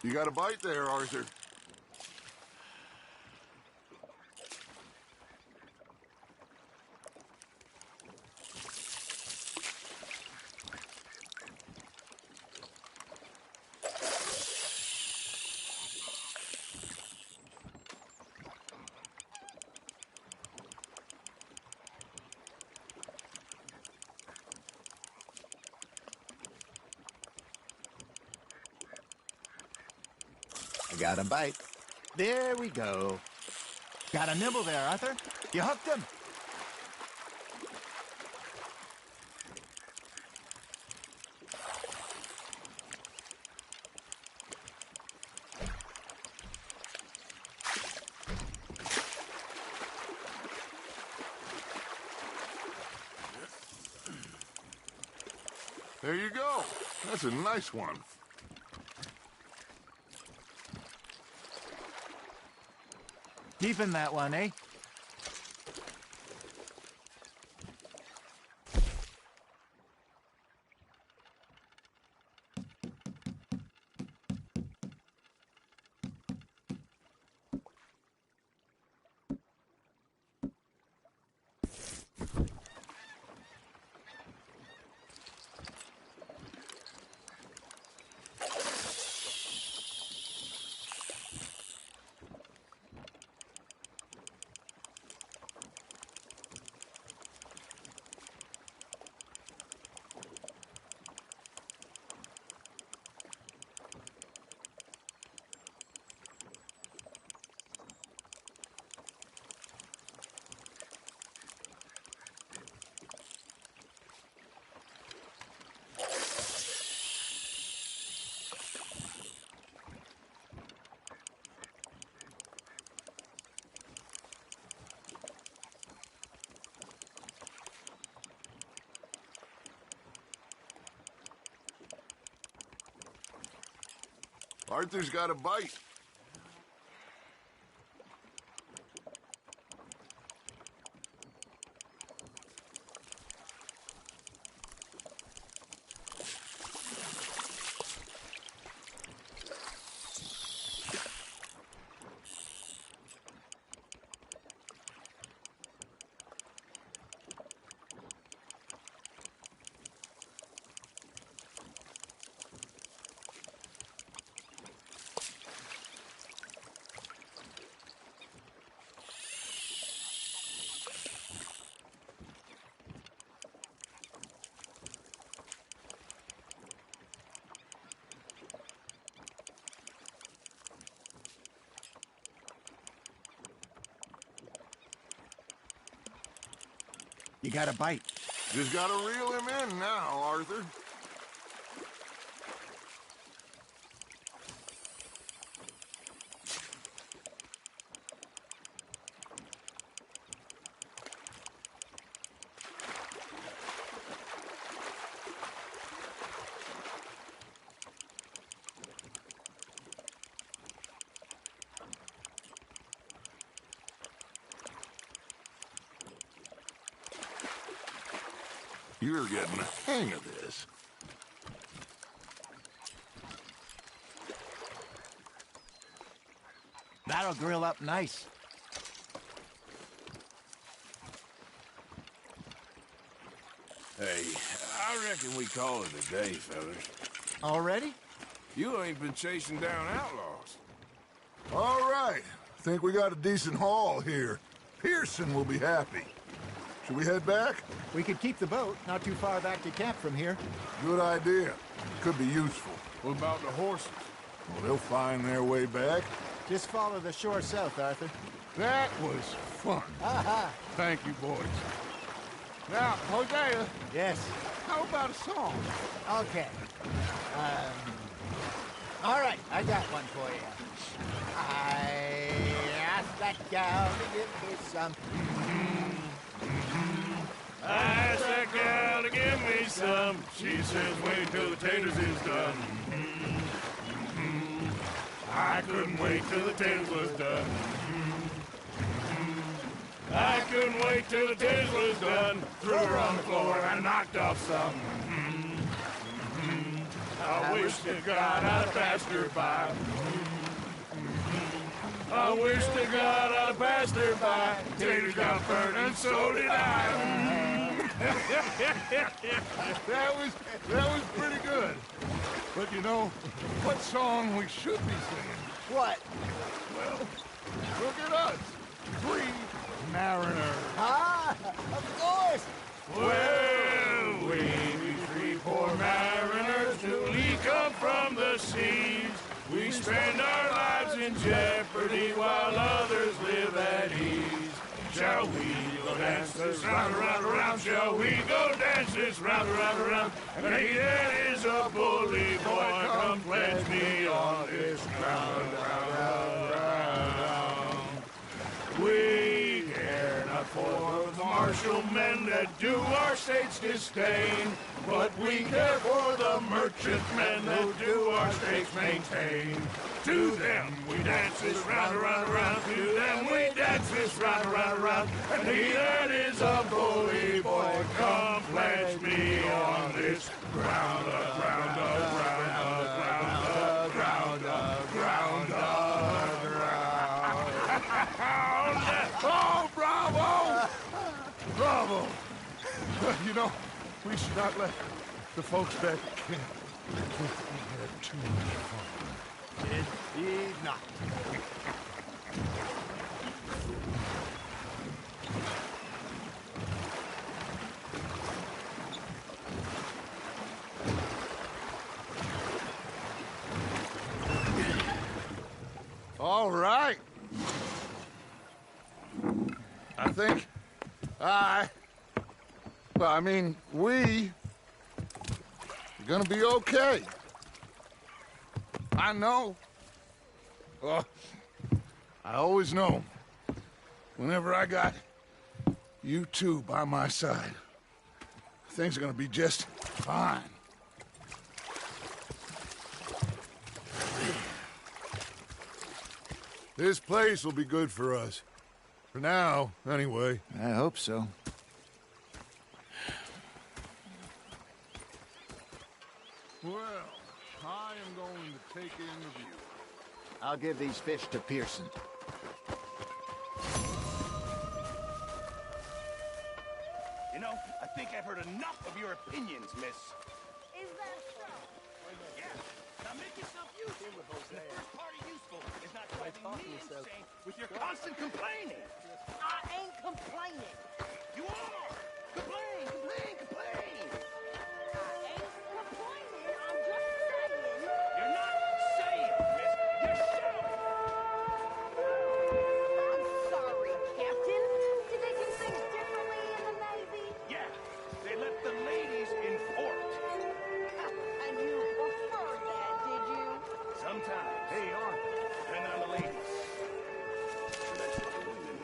You got a bite there, Arthur. got a bite. There we go. Got a nibble there, Arthur. You hooked him. There you go. That's a nice one. Keeping that one, eh? Arthur's got a bite. You got a bite. Just gotta reel him in now, Arthur. You're getting the hang of this. That'll grill up nice. Hey, I reckon we call it a day, fellas. Already? You ain't been chasing down outlaws. All right. Think we got a decent haul here. Pearson will be happy. Should we head back? We could keep the boat not too far back to camp from here. Good idea. Could be useful. What about the horses? Well, they'll find their way back. Just follow the shore south, Arthur. That was fun. Aha! Thank you, boys. Now, Hosea. Yes? How about a song? Okay. All right, I got one for you. I asked that gal to give me some. I asked that gal to give me some. She says wait till the taters is done. I couldn't wait till the taters was done. I couldn't wait till the taters was done. Threw her on the floor and knocked off some. I wish to God I'd passed her by. I wish to God I'd passed her by. Taters got burned and so did I. That was pretty good. But you know, what song we should be singing? What? Well, look at us. 3 mariners. Ah, of course. Well, we be 3 poor mariners newly come from the seas. We spend our lives shall we go dance this round, around, around? Shall we go dance this round, around, around? And he that is a bully boy, come pledge me on this ground, round, round, round. We care not for the martial men that do our state's disdain, but we care for the merchant men that do our state's maintain. To them we dance this round, around, around. To them we dance this round, around, around. And he that is a bully boy, come pledge me on this ground, ground, ground, ground, ground, ground, ground. Oh, bravo! Bravo! You know, we should not let the folks back at camp think that we had too much fun. Indeed not. All right. I think we're gonna be okay. I know. I always know. Whenever I got you two by my side, things are gonna be just fine. This place will be good for us. For now, anyway. I hope so. Well, I am going to take in the view. I'll give these fish to Pearson. You know, I think I've heard enough of your opinions, miss. Is that so? Yeah. Now make yourself useful. The first part of useful is not driving me insane with your constant complaining. I ain't complaining. You are! Complain, complain, complain! I ain't complaining. I'm just saying. You're not saying, miss. You're shouting. I'm sorry, Captain. Did they do things differently in the Navy? Yeah, they left the ladies in port. And you preferred that, did you? Sometimes. Hey, Arthur. Depending on the ladies. That's the women.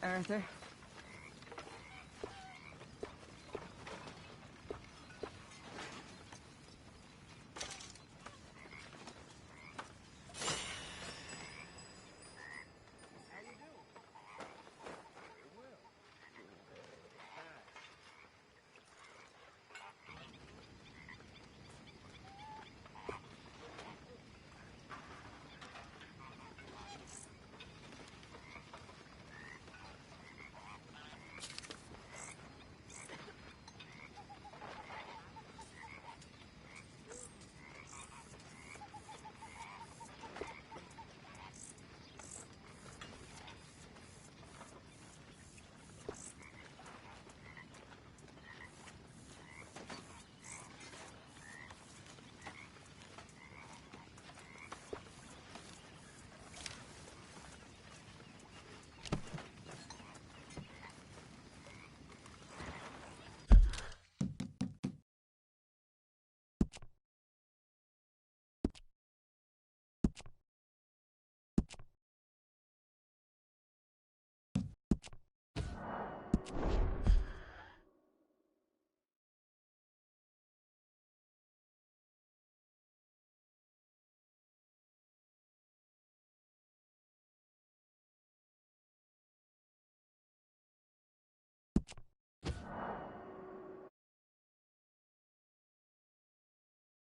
Arthur? Hey!